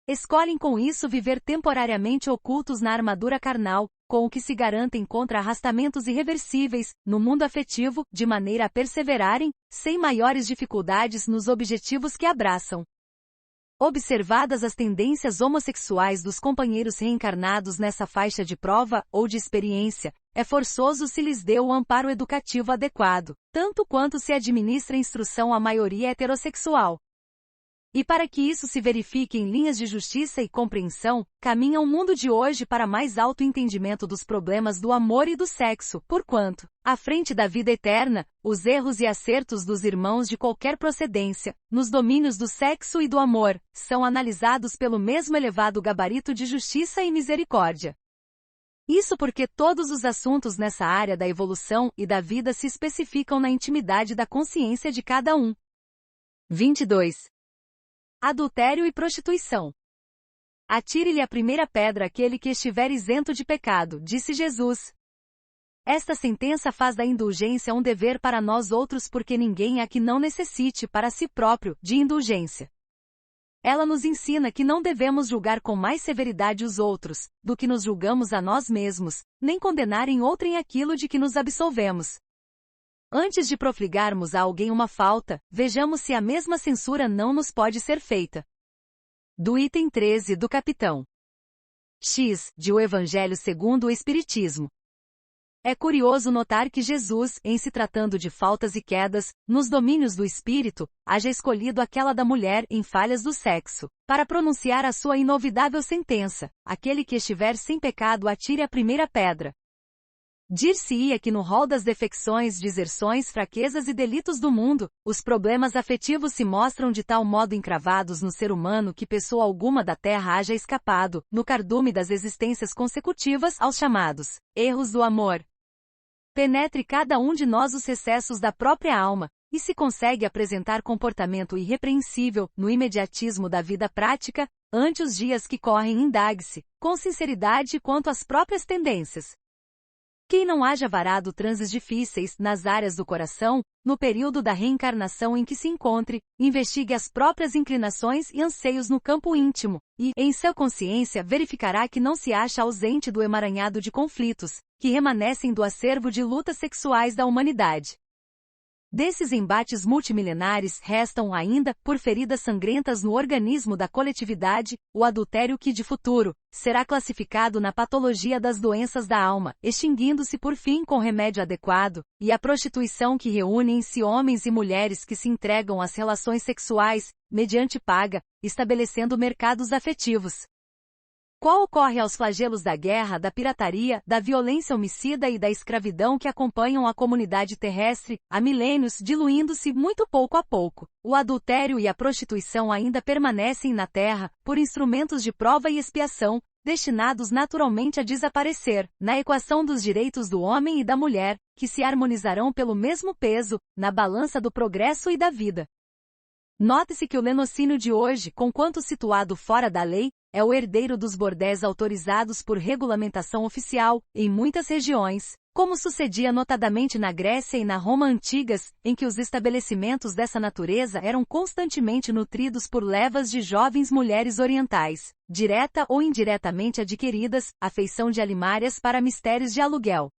S1: Escolhem com isso viver temporariamente ocultos na armadura carnal, com o que se garantem contra arrastamentos irreversíveis, no mundo afetivo, de maneira a perseverarem, sem maiores dificuldades nos objetivos que abraçam. Observadas as tendências homossexuais dos companheiros reencarnados nessa faixa de prova, ou de experiência, é forçoso se lhes dê o amparo educativo adequado, tanto quanto se administra instrução à maioria heterossexual. E para que isso se verifique em linhas de justiça e compreensão, caminha o mundo de hoje para mais alto entendimento dos problemas do amor e do sexo, porquanto, à frente da vida eterna, os erros e acertos dos irmãos de qualquer procedência, nos domínios do sexo e do amor, são analisados pelo mesmo elevado gabarito de justiça e misericórdia. Isso porque todos os assuntos nessa área da evolução e da vida se especificam na intimidade da consciência de cada um. 22. Adultério e prostituição. Atire-lhe a primeira pedra aquele que estiver isento de pecado, disse Jesus. Esta sentença faz da indulgência um dever para nós outros porque ninguém há que não necessite para si próprio de indulgência. Ela nos ensina que não devemos julgar com mais severidade os outros, do que nos julgamos a nós mesmos, nem condenar em outrem aquilo de que nos absolvemos. Antes de profligarmos a alguém uma falta, vejamos se a mesma censura não nos pode ser feita. Do item 13 do capitão X, de O Evangelho segundo o Espiritismo. É curioso notar que Jesus, em se tratando de faltas e quedas, nos domínios do espírito, haja escolhido aquela da mulher em falhas do sexo, para pronunciar a sua inovidável sentença: aquele que estiver sem pecado atire a primeira pedra. Dir-se-ia que no rol das defecções, deserções, fraquezas e delitos do mundo, os problemas afetivos se mostram de tal modo encravados no ser humano que pessoa alguma da terra haja escapado, no cardume das existências consecutivas, aos chamados erros do amor. Penetre cada um de nós os recessos da própria alma, e se consegue apresentar comportamento irrepreensível, no imediatismo da vida prática, ante os dias que correm indague-se, com sinceridade quanto às próprias tendências. Quem não haja varado transes difíceis, nas áreas do coração, no período da reencarnação em que se encontre, investigue as próprias inclinações e anseios no campo íntimo, e, em sua consciência, verificará que não se acha ausente do emaranhado de conflitos, que remanescem do acervo de lutas sexuais da humanidade. Desses embates multimilenares restam ainda, por feridas sangrentas no organismo da coletividade, o adultério que de futuro será classificado na patologia das doenças da alma, extinguindo-se por fim com remédio adequado, e a prostituição que reúne em si homens e mulheres que se entregam às relações sexuais, mediante paga, estabelecendo mercados afetivos. Qual ocorre aos flagelos da guerra, da pirataria, da violência homicida e da escravidão que acompanham a comunidade terrestre, há milênios, diluindo-se muito pouco a pouco. O adultério e a prostituição ainda permanecem na terra, por instrumentos de prova e expiação, destinados naturalmente a desaparecer, na equação dos direitos do homem e da mulher, que se harmonizarão pelo mesmo peso, na balança do progresso e da vida. Note-se que o lenocínio de hoje, conquanto situado fora da lei, é o herdeiro dos bordéis autorizados por regulamentação oficial, em muitas regiões, como sucedia notadamente na Grécia e na Roma antigas, em que os estabelecimentos dessa natureza eram constantemente nutridos por levas de jovens mulheres orientais, direta ou indiretamente adquiridas, à feição de alimárias para mistérios de aluguel.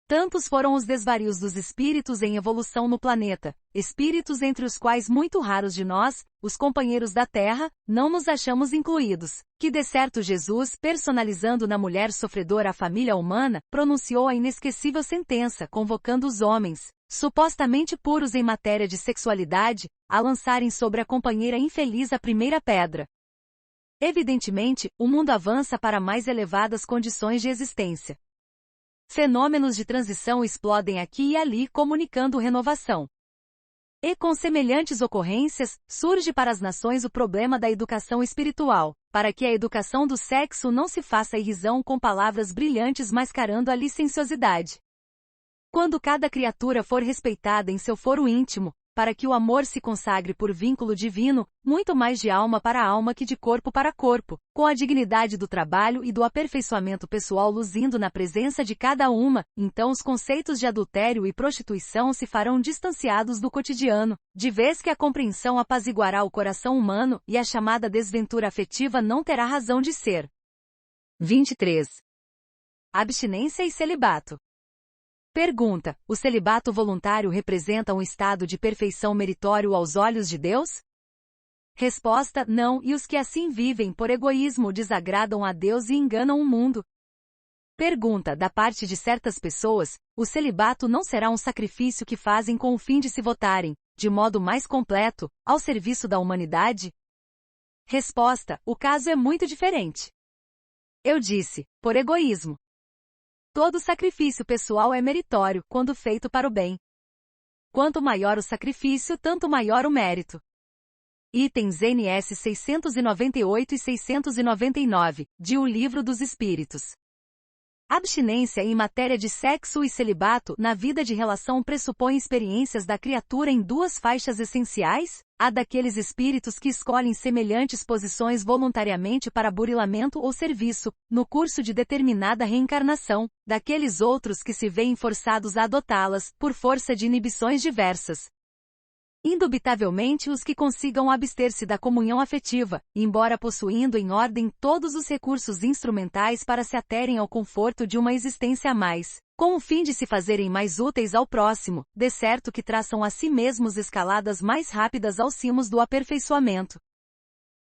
S1: Tantos foram os desvarios dos espíritos em evolução no planeta, espíritos entre os quais muito raros de nós, os companheiros da Terra, não nos achamos incluídos, que de certo Jesus, personalizando na mulher sofredora a família humana, pronunciou a inesquecível sentença convocando os homens, supostamente puros em matéria de sexualidade, a lançarem sobre a companheira infeliz a primeira pedra. Evidentemente, o mundo avança para mais elevadas condições de existência. Fenômenos de transição explodem aqui e ali comunicando renovação. E com semelhantes ocorrências, surge para as nações o problema da educação espiritual, para que a educação do sexo não se faça irrisão com palavras brilhantes mascarando a licenciosidade. Quando cada criatura for respeitada em seu foro íntimo, para que o amor se consagre por vínculo divino, muito mais de alma para alma que de corpo para corpo, com a dignidade do trabalho e do aperfeiçoamento pessoal luzindo na presença de cada uma, então os conceitos de adultério e prostituição se farão distanciados do cotidiano, de vez que a compreensão apaziguará o coração humano e a chamada desventura afetiva não terá razão de ser. 23. Abstinência e celibato. Pergunta: o celibato voluntário representa um estado de perfeição meritório aos olhos de Deus? Resposta: não, e os que assim vivem por egoísmo desagradam a Deus e enganam o mundo. Pergunta: da parte de certas pessoas, o celibato não será um sacrifício que fazem com o fim de se votarem, de modo mais completo, ao serviço da humanidade? Resposta: o caso é muito diferente. Eu disse, por egoísmo. Todo sacrifício pessoal é meritório, quando feito para o bem. Quanto maior o sacrifício, tanto maior o mérito. Itens NS 698 e 699, de O Livro dos Espíritos. Abstinência em matéria de sexo e celibato na vida de relação pressupõe experiências da criatura em duas faixas essenciais: a daqueles espíritos que escolhem semelhantes posições voluntariamente para burilamento ou serviço, no curso de determinada reencarnação, daqueles outros que se veem forçados a adotá-las, por força de inibições diversas. Indubitavelmente os que consigam abster-se da comunhão afetiva, embora possuindo em ordem todos os recursos instrumentais para se aterem ao conforto de uma existência a mais, com o fim de se fazerem mais úteis ao próximo, de certo que traçam a si mesmos escaladas mais rápidas aos cimos do aperfeiçoamento.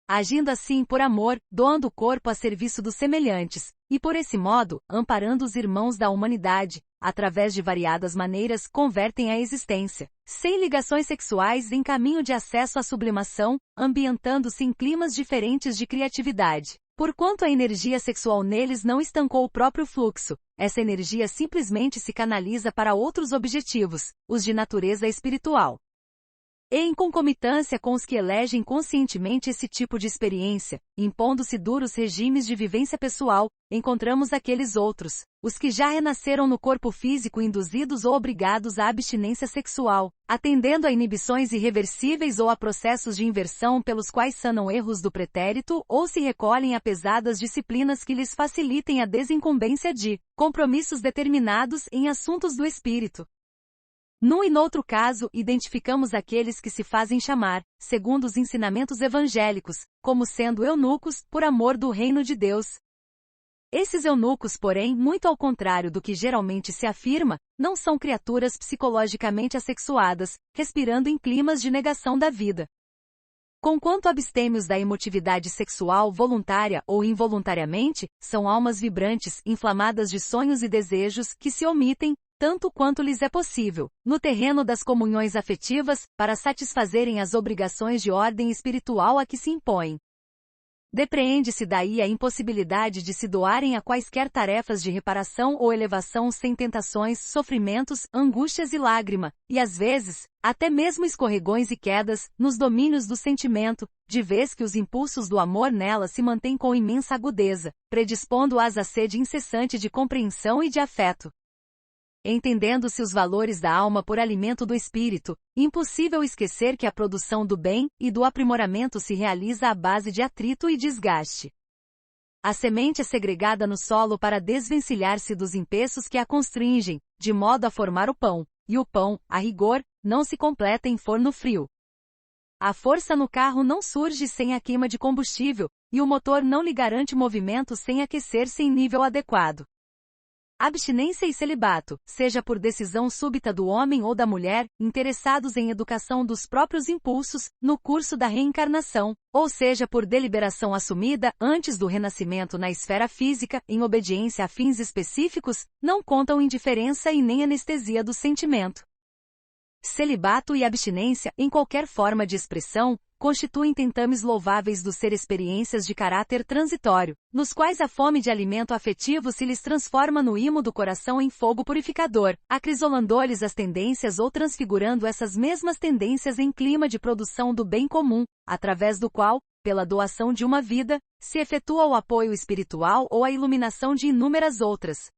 S1: Agindo assim por amor, doando o corpo a serviço dos semelhantes, e por esse modo, amparando os irmãos da humanidade, através de variadas maneiras, convertem a existência, sem ligações sexuais, em caminho de acesso à sublimação, ambientando-se em climas diferentes de criatividade. Porquanto a energia sexual neles não estancou o próprio fluxo, essa energia simplesmente se canaliza para outros objetivos, os de natureza espiritual. E em concomitância com os que elegem conscientemente esse tipo de experiência, impondo-se duros regimes de vivência pessoal, encontramos aqueles outros, os que já renasceram no corpo físico induzidos ou obrigados à abstinência sexual, atendendo a inibições irreversíveis ou a processos de inversão pelos quais sanam erros do pretérito ou se recolhem a pesadas disciplinas que lhes facilitem a desincumbência de compromissos determinados em assuntos do espírito. Num e noutro caso, identificamos aqueles que se fazem chamar, segundo os ensinamentos evangélicos, como sendo eunucos, por amor do reino de Deus. Esses eunucos, porém, muito ao contrário do que geralmente se afirma, não são criaturas psicologicamente assexuadas, respirando em climas de negação da vida. Conquanto abstêmios da emotividade sexual voluntária ou involuntariamente, são almas vibrantes, inflamadas de sonhos e desejos, que se omitem, tanto quanto lhes é possível, no terreno das comunhões afetivas, para satisfazerem as obrigações de ordem espiritual a que se impõem. Depreende-se daí a impossibilidade de se doarem a quaisquer tarefas de reparação ou elevação sem tentações, sofrimentos, angústias e lágrima, e às vezes, até mesmo escorregões e quedas, nos domínios do sentimento, de vez que os impulsos do amor nela se mantêm com imensa agudeza, predispondo-as à sede incessante de compreensão e de afeto. Entendendo-se os valores da alma por alimento do espírito, impossível esquecer que a produção do bem e do aprimoramento se realiza à base de atrito e desgaste. A semente é segregada no solo para desvencilhar-se dos empeços que a constringem, de modo a formar o pão, e o pão, a rigor, não se completa em forno frio. A força no carro não surge sem a queima de combustível, e o motor não lhe garante movimento sem aquecer-se em nível adequado. Abstinência e celibato, seja por decisão súbita do homem ou da mulher, interessados em educação dos próprios impulsos, no curso da reencarnação, ou seja por deliberação assumida antes do renascimento na esfera física, em obediência a fins específicos, não contam indiferença e nem anestesia do sentimento. Celibato e abstinência, em qualquer forma de expressão, constituem tentames louváveis do ser experiências de caráter transitório, nos quais a fome de alimento afetivo se lhes transforma no imo do coração em fogo purificador, acrisolando-lhes as tendências ou transfigurando essas mesmas tendências em clima de produção do bem comum, através do qual, pela doação de uma vida, se efetua o apoio espiritual ou a iluminação de inúmeras outras.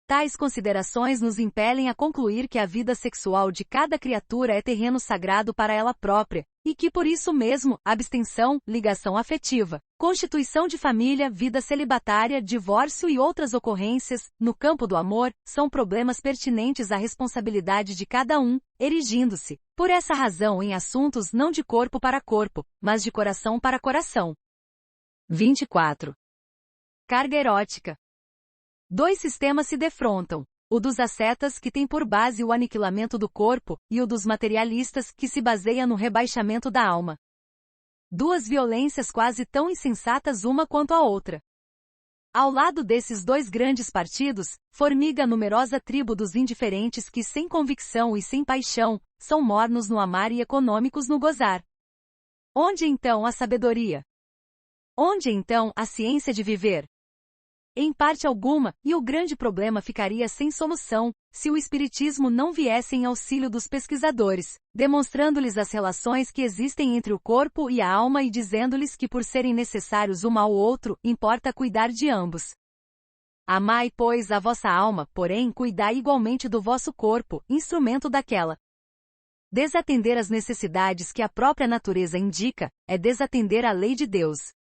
S1: Tais considerações nos impelem a concluir que a vida sexual de cada criatura é terreno sagrado para ela própria, e que por isso mesmo, abstenção, ligação afetiva, constituição de família, vida celibatária, divórcio e outras ocorrências, no campo do amor, são problemas pertinentes à responsabilidade de cada um, erigindo-se, por essa razão em assuntos não de corpo para corpo, mas de coração para coração. 24. Carga erótica. Dois sistemas se defrontam, o dos ascetas que tem por base o aniquilamento do corpo, e o dos materialistas que se baseia no rebaixamento da alma. Duas violências quase tão insensatas uma quanto a outra. Ao lado desses dois grandes partidos, formiga a numerosa tribo dos indiferentes que, sem convicção e sem paixão, são mornos no amar e econômicos no gozar. Onde então a sabedoria? Onde então a ciência de viver? Em parte alguma, e o grande problema ficaria sem solução, se o espiritismo não viesse em auxílio dos pesquisadores, demonstrando-lhes as relações que existem entre o corpo e a alma e dizendo-lhes que por serem necessários um ao outro, importa cuidar de ambos. Amai, pois, a vossa alma, porém cuidai igualmente do vosso corpo, instrumento daquela. Desatender às necessidades que a própria natureza indica, é desatender à lei de Deus.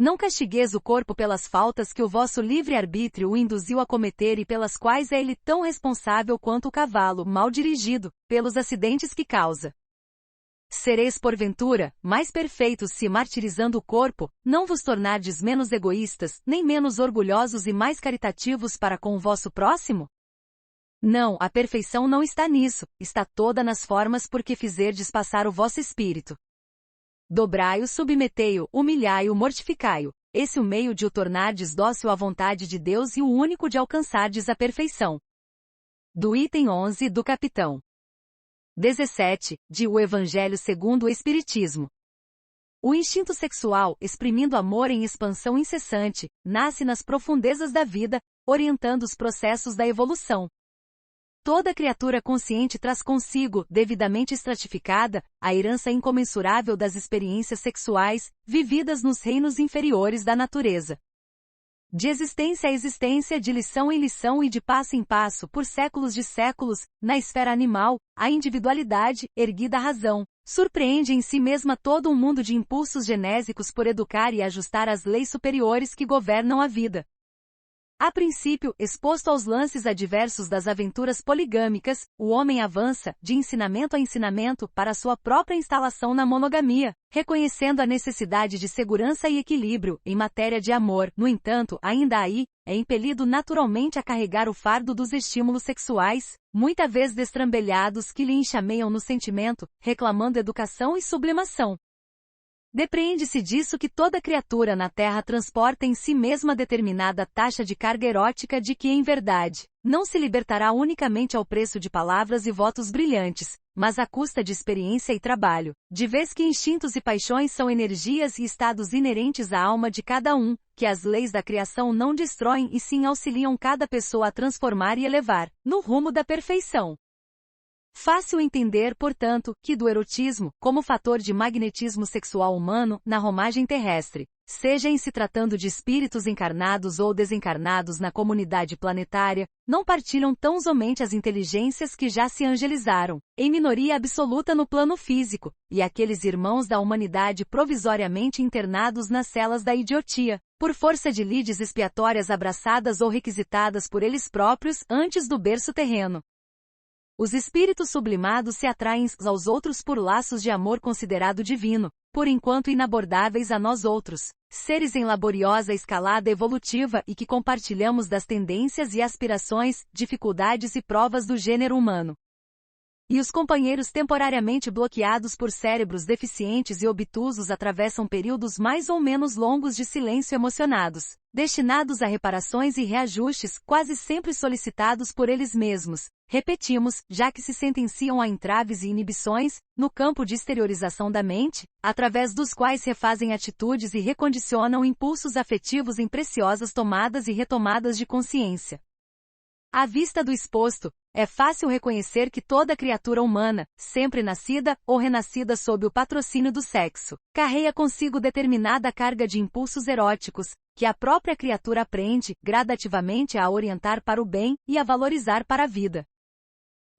S1: Não castigueis o corpo pelas faltas que o vosso livre-arbítrio o induziu a cometer e pelas quais é ele tão responsável quanto o cavalo, mal dirigido, pelos acidentes que causa. Sereis, porventura, mais perfeitos se, martirizando o corpo, não vos tornardes menos egoístas, nem menos orgulhosos e mais caritativos para com o vosso próximo? Não, a perfeição não está nisso, está toda nas formas por que fizerdes passar o vosso espírito. Dobrai-o, submetei-o, humilhai-o, mortificai-o. Esse o meio de o tornardes dócil à vontade de Deus e o único de alcançardes a perfeição. Do item 11 do capitão 17, de O Evangelho segundo o Espiritismo. O instinto sexual, exprimindo amor em expansão incessante, nasce nas profundezas da vida, orientando os processos da evolução. Toda criatura consciente traz consigo, devidamente estratificada, a herança incomensurável das experiências sexuais, vividas nos reinos inferiores da natureza. De existência a existência, de lição em lição e de passo em passo, por séculos de séculos, na esfera animal, a individualidade, erguida à razão, surpreende em si mesma todo um mundo de impulsos genésicos por educar e ajustar as leis superiores que governam a vida. A princípio, exposto aos lances adversos das aventuras poligâmicas, o homem avança, de ensinamento a ensinamento, para sua própria instalação na monogamia, reconhecendo a necessidade de segurança e equilíbrio, em matéria de amor. No entanto, ainda aí, é impelido naturalmente a carregar o fardo dos estímulos sexuais, muitas vezes destrambelhados que lhe enxameiam no sentimento, reclamando educação e sublimação. Depreende-se disso que toda criatura na Terra transporta em si mesma determinada taxa de carga erótica de que, em verdade, não se libertará unicamente ao preço de palavras e votos brilhantes, mas à custa de experiência e trabalho, de vez que instintos e paixões são energias e estados inerentes à alma de cada um, que as leis da criação não destroem e sim auxiliam cada pessoa a transformar e elevar, no rumo da perfeição. Fácil entender, portanto, que do erotismo, como fator de magnetismo sexual humano, na romagem terrestre, seja em se tratando de espíritos encarnados ou desencarnados na comunidade planetária, não partilham tão somente as inteligências que já se angelizaram, em minoria absoluta no plano físico, e aqueles irmãos da humanidade provisoriamente internados nas celas da idiotia, por força de lides expiatórias abraçadas ou requisitadas por eles próprios antes do berço terreno. Os espíritos sublimados se atraem uns aos outros por laços de amor considerado divino, por enquanto inabordáveis a nós outros, seres em laboriosa escalada evolutiva e que compartilhamos das tendências e aspirações, dificuldades e provas do gênero humano. E os companheiros temporariamente bloqueados por cérebros deficientes e obtusos atravessam períodos mais ou menos longos de silêncio emocionados, destinados a reparações e reajustes, quase sempre solicitados por eles mesmos. Repetimos, já que se sentenciam a entraves e inibições, no campo de exteriorização da mente, através dos quais refazem atitudes e recondicionam impulsos afetivos em preciosas tomadas e retomadas de consciência. À vista do exposto, é fácil reconhecer que toda criatura humana, sempre nascida ou renascida sob o patrocínio do sexo, carrega consigo determinada carga de impulsos eróticos, que a própria criatura aprende, gradativamente, a orientar para o bem e a valorizar para a vida.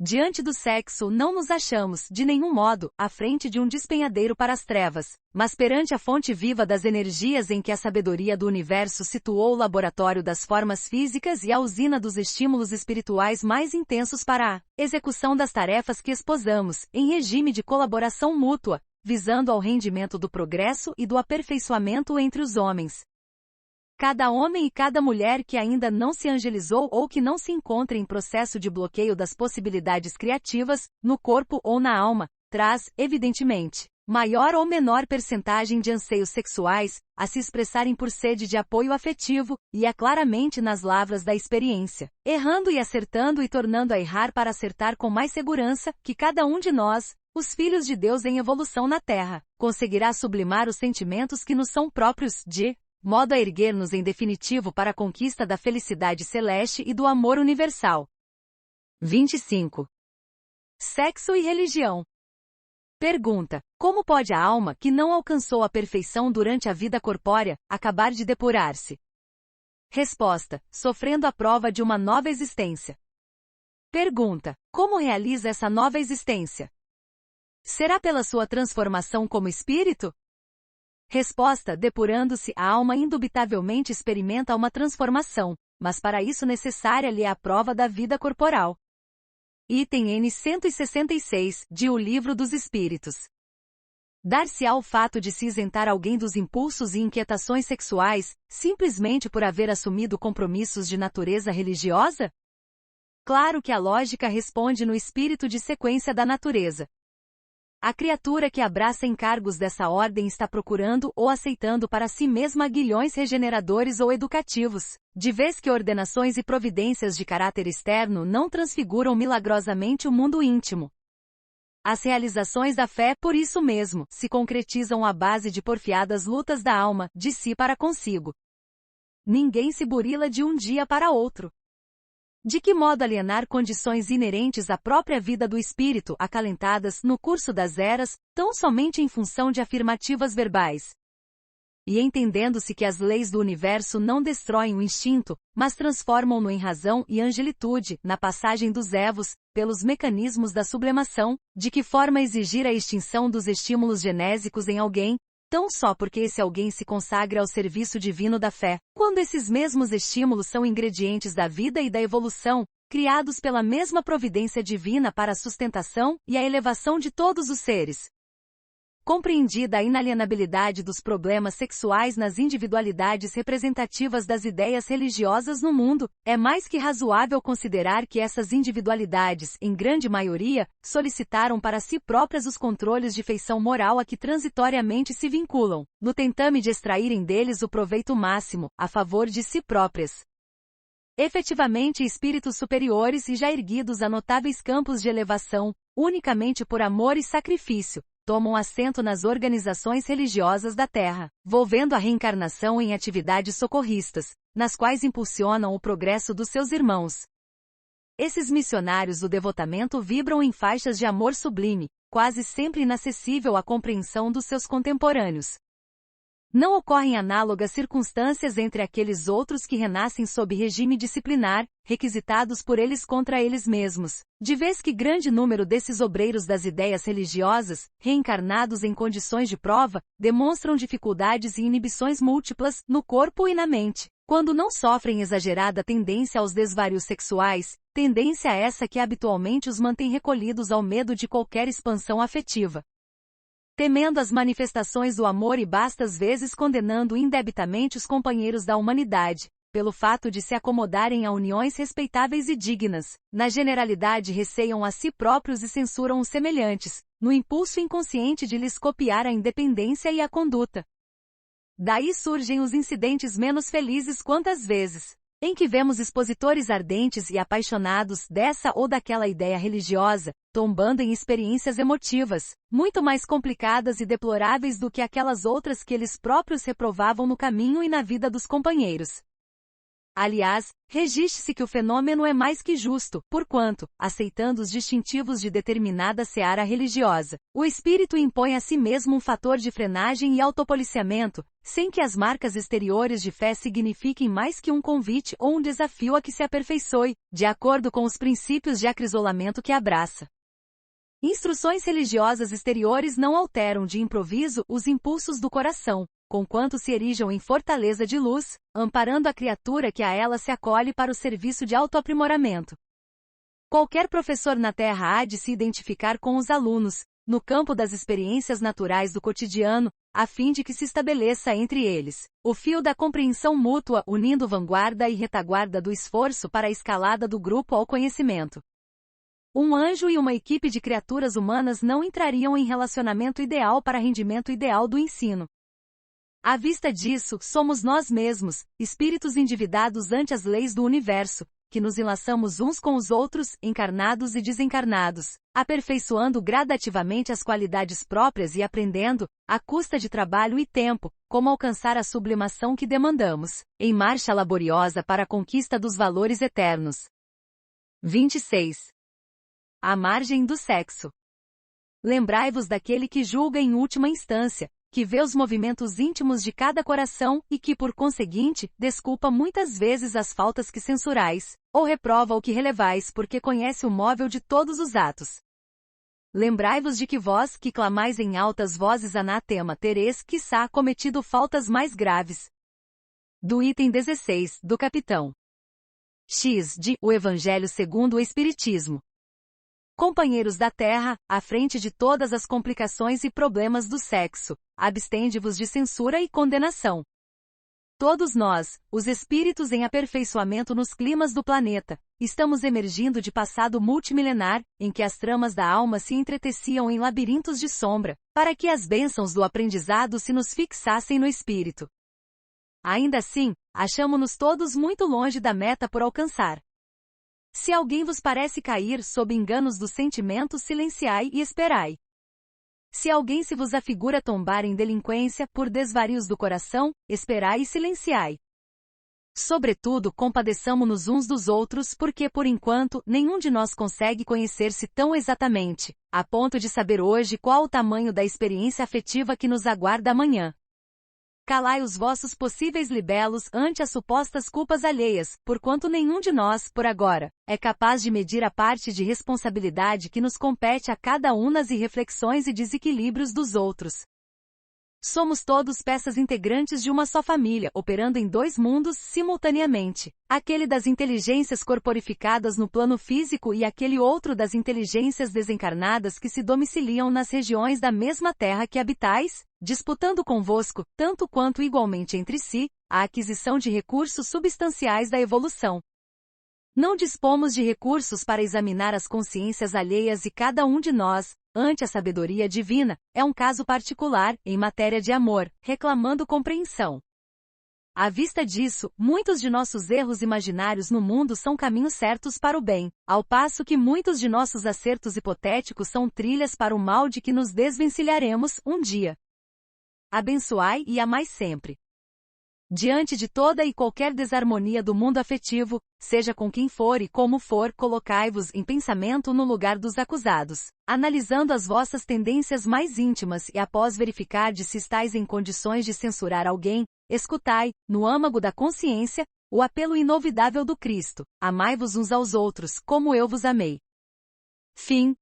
S1: Diante do sexo não nos achamos, de nenhum modo, à frente de um despenhadeiro para as trevas, mas perante a fonte viva das energias em que a sabedoria do universo situou o laboratório das formas físicas e a usina dos estímulos espirituais mais intensos para a execução das tarefas que esposamos, em regime de colaboração mútua, visando ao rendimento do progresso e do aperfeiçoamento entre os homens. Cada homem e cada mulher que ainda não se angelizou ou que não se encontra em processo de bloqueio das possibilidades criativas, no corpo ou na alma, traz, evidentemente, maior ou menor percentagem de anseios sexuais, a se expressarem por sede de apoio afetivo, e é claramente nas lavras da experiência, errando e acertando e tornando a errar para acertar com mais segurança, que cada um de nós, os filhos de Deus em evolução na Terra, conseguirá sublimar os sentimentos que nos são próprios, de modo a erguer-nos em definitivo para a conquista da felicidade celeste e do amor universal. 25. Sexo e religião. Pergunta: como pode a alma, que não alcançou a perfeição durante a vida corpórea, acabar de depurar-se? Resposta: sofrendo a prova de uma nova existência. Pergunta: como realiza essa nova existência? Será pela sua transformação como espírito? Resposta: depurando-se, a alma indubitavelmente experimenta uma transformação, mas para isso necessária-lhe é a prova da vida corporal. Item N 166, de O Livro dos Espíritos. Dar-se-á o fato de se isentar alguém dos impulsos e inquietações sexuais, simplesmente por haver assumido compromissos de natureza religiosa? Claro que a lógica responde no espírito de sequência da natureza. A criatura que abraça encargos dessa ordem está procurando ou aceitando para si mesma aguilhões regeneradores ou educativos, de vez que ordenações e providências de caráter externo não transfiguram milagrosamente o mundo íntimo. As realizações da fé, por isso mesmo, se concretizam à base de porfiadas lutas da alma, de si para consigo. Ninguém se burila de um dia para outro. De que modo alienar condições inerentes à própria vida do espírito, acalentadas, no curso das eras, tão somente em função de afirmativas verbais? E entendendo-se que as leis do universo não destroem o instinto, mas transformam-no em razão e angelitude, na passagem dos evos, pelos mecanismos da sublimação, de que forma exigir a extinção dos estímulos genésicos em alguém, tão só porque esse alguém se consagra ao serviço divino da fé, quando esses mesmos estímulos são ingredientes da vida e da evolução, criados pela mesma providência divina para a sustentação e a elevação de todos os seres. Compreendida a inalienabilidade dos problemas sexuais nas individualidades representativas das ideias religiosas no mundo, é mais que razoável considerar que essas individualidades, em grande maioria, solicitaram para si próprias os controles de feição moral a que transitoriamente se vinculam, no tentame de extraírem deles o proveito máximo, a favor de si próprias. Efetivamente espíritos superiores e já erguidos a notáveis campos de elevação, unicamente por amor e sacrifício, tomam assento nas organizações religiosas da Terra, volvendo a reencarnação em atividades socorristas, nas quais impulsionam o progresso dos seus irmãos. Esses missionários do devotamento vibram em faixas de amor sublime, quase sempre inacessível à compreensão dos seus contemporâneos. Não ocorrem análogas circunstâncias entre aqueles outros que renascem sob regime disciplinar, requisitados por eles contra eles mesmos, de vez que grande número desses obreiros das ideias religiosas, reencarnados em condições de prova, demonstram dificuldades e inibições múltiplas, no corpo e na mente, quando não sofrem exagerada tendência aos desvarios sexuais, tendência essa que habitualmente os mantém recolhidos ao medo de qualquer expansão afetiva. Temendo as manifestações do amor e bastas vezes condenando indebitamente os companheiros da humanidade, pelo fato de se acomodarem a uniões respeitáveis e dignas, na generalidade receiam a si próprios e censuram os semelhantes, no impulso inconsciente de lhes copiar a independência e a conduta. Daí surgem os incidentes menos felizes quantas vezes, em que vemos expositores ardentes e apaixonados dessa ou daquela ideia religiosa, tombando em experiências emotivas, muito mais complicadas e deploráveis do que aquelas outras que eles próprios reprovavam no caminho e na vida dos companheiros. Aliás, registre-se que o fenômeno é mais que justo, porquanto, aceitando os distintivos de determinada seara religiosa, o espírito impõe a si mesmo um fator de frenagem e autopoliciamento, sem que as marcas exteriores de fé signifiquem mais que um convite ou um desafio a que se aperfeiçoe, de acordo com os princípios de acrisolamento que abraça. Instruções religiosas exteriores não alteram de improviso os impulsos do coração, conquanto se erijam em fortaleza de luz, amparando a criatura que a ela se acolhe para o serviço de autoaprimoramento. Qualquer professor na Terra há de se identificar com os alunos, no campo das experiências naturais do cotidiano, a fim de que se estabeleça entre eles o fio da compreensão mútua, unindo vanguarda e retaguarda do esforço para a escalada do grupo ao conhecimento. Um anjo e uma equipe de criaturas humanas não entrariam em relacionamento ideal para rendimento ideal do ensino. À vista disso, somos nós mesmos, espíritos endividados ante as leis do universo, que nos enlaçamos uns com os outros, encarnados e desencarnados, aperfeiçoando gradativamente as qualidades próprias e aprendendo, à custa de trabalho e tempo, como alcançar a sublimação que demandamos, em marcha laboriosa para a conquista dos valores eternos. 26. À margem do sexo. Lembrai-vos daquele que julga em última instância, que vê os movimentos íntimos de cada coração e que, por conseguinte, desculpa muitas vezes as faltas que censurais, ou reprova o que relevais porque conhece o móvel de todos os atos. Lembrai-vos de que vós, que clamais em altas vozes anátema, tereis, quiçá, cometido faltas mais graves. Do item 16, do capitão X de O Evangelho segundo o Espiritismo. Companheiros da Terra, à frente de todas as complicações e problemas do sexo, abstende-vos de censura e condenação. Todos nós, os espíritos em aperfeiçoamento nos climas do planeta, estamos emergindo de passado multimilenar, em que as tramas da alma se entreteciam em labirintos de sombra, para que as bênçãos do aprendizado se nos fixassem no espírito. Ainda assim, achamo-nos todos muito longe da meta por alcançar. Se alguém vos parece cair sob enganos do sentimento, silenciai e esperai. Se alguém se vos afigura tombar em delinquência, por desvarios do coração, esperai e silenciai. Sobretudo, compadeçamo-nos uns dos outros porque, por enquanto, nenhum de nós consegue conhecer-se tão exatamente, a ponto de saber hoje qual o tamanho da experiência afetiva que nos aguarda amanhã. Calai os vossos possíveis libelos ante as supostas culpas alheias, porquanto nenhum de nós, por agora, é capaz de medir a parte de responsabilidade que nos compete a cada um nas irreflexões e desequilíbrios dos outros. Somos todos peças integrantes de uma só família, operando em dois mundos simultaneamente, aquele das inteligências corporificadas no plano físico e aquele outro das inteligências desencarnadas que se domiciliam nas regiões da mesma terra que habitais, disputando convosco, tanto quanto igualmente entre si, a aquisição de recursos substanciais da evolução. Não dispomos de recursos para examinar as consciências alheias e cada um de nós, ante a sabedoria divina, é um caso particular, em matéria de amor, reclamando compreensão. À vista disso, muitos de nossos erros imaginários no mundo são caminhos certos para o bem, ao passo que muitos de nossos acertos hipotéticos são trilhas para o mal de que nos desvencilharemos, um dia. Abençoai e amai sempre. Diante de toda e qualquer desarmonia do mundo afetivo, seja com quem for e como for, colocai-vos em pensamento no lugar dos acusados, analisando as vossas tendências mais íntimas e após verificar se estáis em condições de censurar alguém, escutai, no âmago da consciência, o apelo inovidável do Cristo: amai-vos uns aos outros, como eu vos amei. Fim.